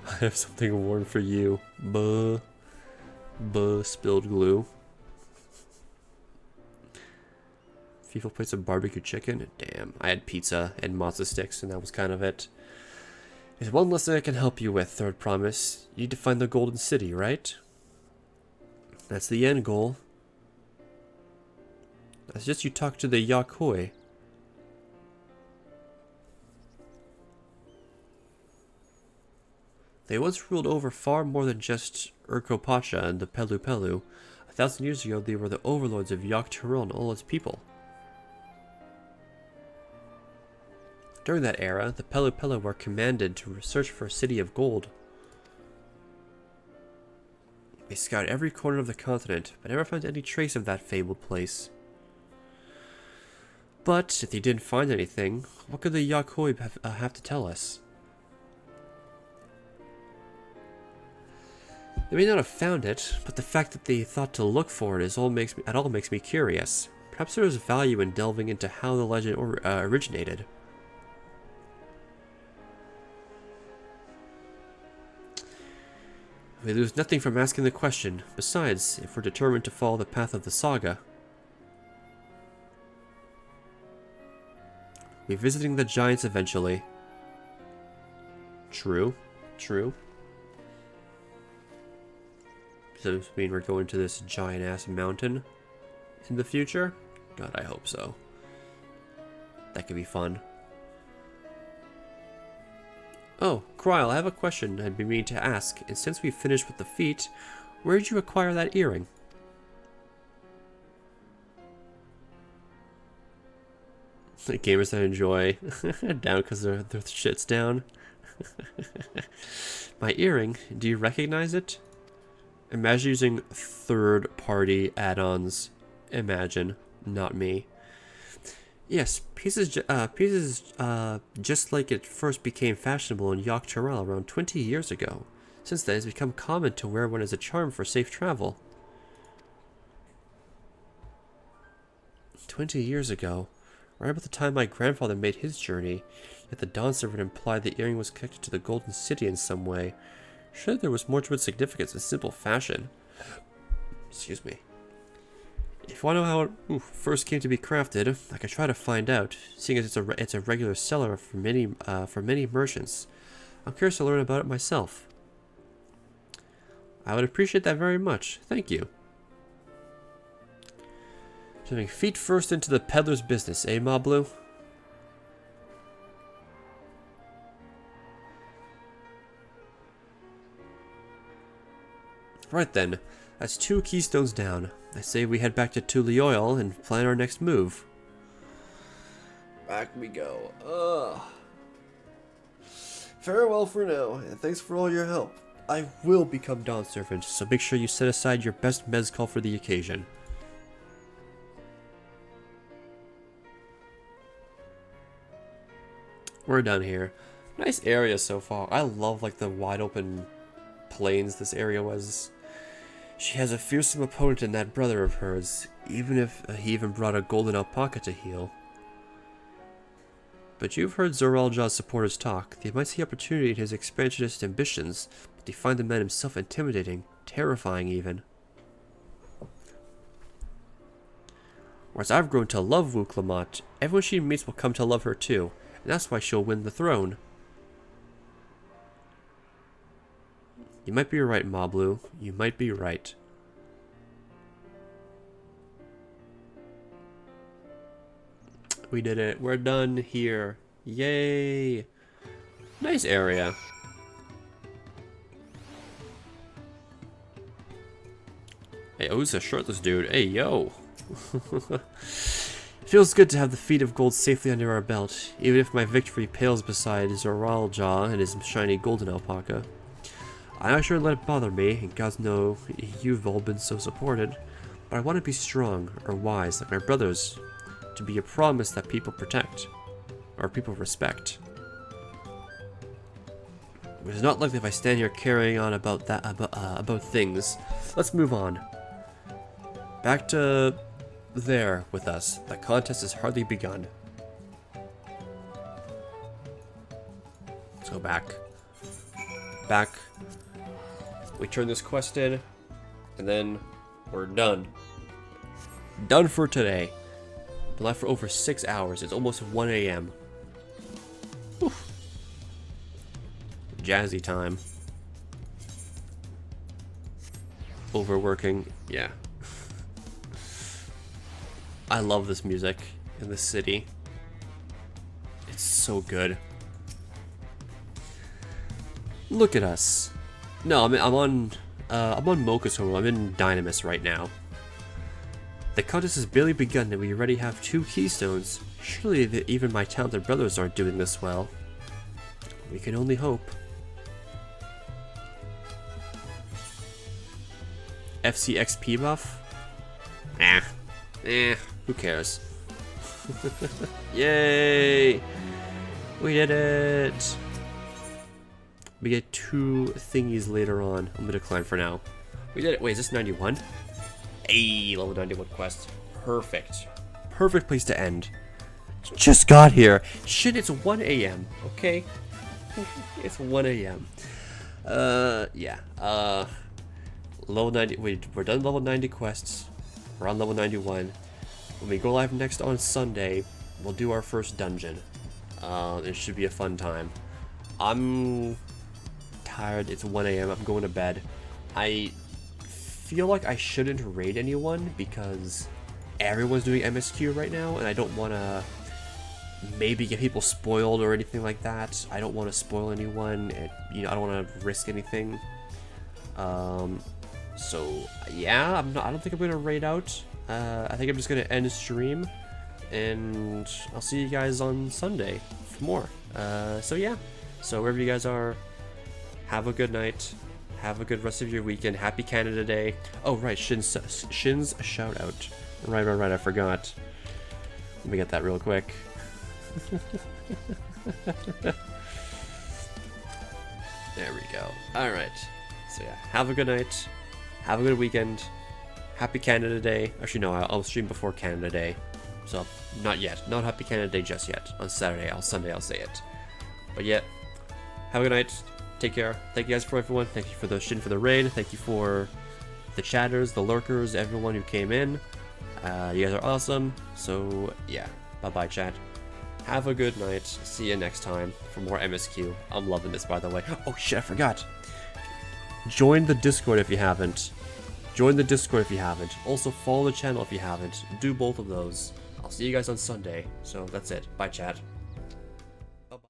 I have something warm for you. Buh. Buh, spilled glue. FIFA played some barbecue chicken? Damn, I had pizza and matzo sticks and that was kind of it. There's one lesson I can help you with, Third Promise. You need to find the Golden City, right? That's the end goal. I suggest you talk to the Yakoi. They once ruled over far more than just Urkopacha and the Pelu Pelu. 1,000 years ago, they were the overlords of Yak Turil and all its people. During that era, the Pelu Pelu were commanded to search for a city of gold. We scoured every corner of the continent, but never found any trace of that fabled place. But if they didn't find anything, what could the Yakoi have to tell us? They may not have found it, but the fact that they thought to look for it makes me curious. Perhaps there is value in delving into how the legend originated. We lose nothing from asking the question. Besides, if we're determined to follow the path of the saga, we're visiting the giants eventually. True. True. Does this mean we're going to this giant-ass mountain in the future? God, I hope so. That could be fun. Oh, Kryl, I have a question I'd be meaning to ask. And since we've finished with the feet, where did you acquire that earring? The gamers that enjoy down because their shit's down. My earring, do you recognize it? Imagine using third-party add-ons. Imagine, not me. Yes, pieces just like it first became fashionable in Yogg-Turrell around 20 years ago. Since then, it's become common to wear one as a charm for safe travel. 20 years ago, right about the time my grandfather made his journey, yet the Dawn servant implied the earring was connected to the Golden City in some way. Surely there was more to its significance than simple fashion. Excuse me. If you want to know how it first came to be crafted, I could try to find out, seeing as it's a regular seller for many merchants. I'm curious to learn about it myself. I would appreciate that very much. Thank you. Jumping feet first into the peddler's business, eh, Moblu? Right then, that's 2 keystones down. I say we head back to Tulioil and plan our next move. Back we go. Ugh. Farewell for now, and thanks for all your help. I will become Dawn Servant, so make sure you set aside your best mezcal for the occasion. We're done here. Nice area so far. I love like the wide open plains this area was. She has a fearsome opponent in that brother of hers, even if he even brought a golden alpaca to heal. But you've heard Zoraljaw's supporters talk. They might see opportunity in his expansionist ambitions, but they find the man himself intimidating, terrifying even. Whereas I've grown to love Wu Clamont, everyone she meets will come to love her too, and that's why she'll win the throne. You might be right, Moblu. You might be right. We did it. We're done here. Yay! Nice area. Hey, who's a shirtless dude? Hey, yo! Feels good to have the feet of gold safely under our belt, even if my victory pales beside Zoraljaw and his shiny golden alpaca. I'm not sure to let it bother me, and gods know you've all been so supported, but I want to be strong, or wise, like my brothers, to be a promise that people protect, or people respect. It's not likely if I stand here carrying on about things. Let's move on. Back to there with us. The contest has hardly begun. Let's go back. Back. We turn this quest in, and then we're done. Done for today. Been live for over 6 hours. It's almost 1 a.m. Jazzy time. Overworking, yeah. I love this music in this city. It's so good. Look at us. No, I'm on Mocha's home. I'm in Dynamis right now. The contest has barely begun and we already have 2 keystones. Surely even my talented brothers aren't doing this well. We can only hope. FCXP buff? Who cares? Yay! We did it! We get 2 thingies later on. I'm gonna decline for now. We did it. Wait, is this 91? Hey, level 91 quest. Perfect. Perfect place to end. Just got here. Shit, it's 1 a.m. Okay? It's 1 a.m. Yeah. Level 90. Wait, we're done level 90 quests. We're on level 91. When we go live next on Sunday, we'll do our first dungeon. It should be a fun time. I'm tired. It's 1 a.m. I'm going to bed. I feel like I shouldn't raid anyone because everyone's doing MSQ right now, and I don't want to maybe get people spoiled or anything like that. I don't want to spoil anyone. I don't want to risk anything. So yeah, I don't think I'm gonna raid out. I think I'm just gonna end the stream, and I'll see you guys on Sunday for more. So yeah, so wherever you guys are, have a good night. Have a good rest of your weekend. Happy Canada Day. Oh right, Shin's shout out. Right, I forgot. Let me get that real quick. There we go. Alright. So yeah, have a good night. Have a good weekend. Happy Canada Day. Actually no, I'll stream before Canada Day. So, not yet. Not Happy Canada Day just yet. On Sunday I'll say it. But yeah, have a good night. Take care. Thank you guys for everyone. Thank you for the Shin for the raid. Thank you for the chatters, the lurkers, everyone who came in. You guys are awesome. So yeah, bye-bye chat. Have a good night. See you next time for more MSQ. I'm loving this, by the way. Oh shit, I forgot. Join the Discord if you haven't. Join the Discord if you haven't. Also follow the channel if you haven't. Do both of those. I'll see you guys on Sunday. So that's it. Bye chat.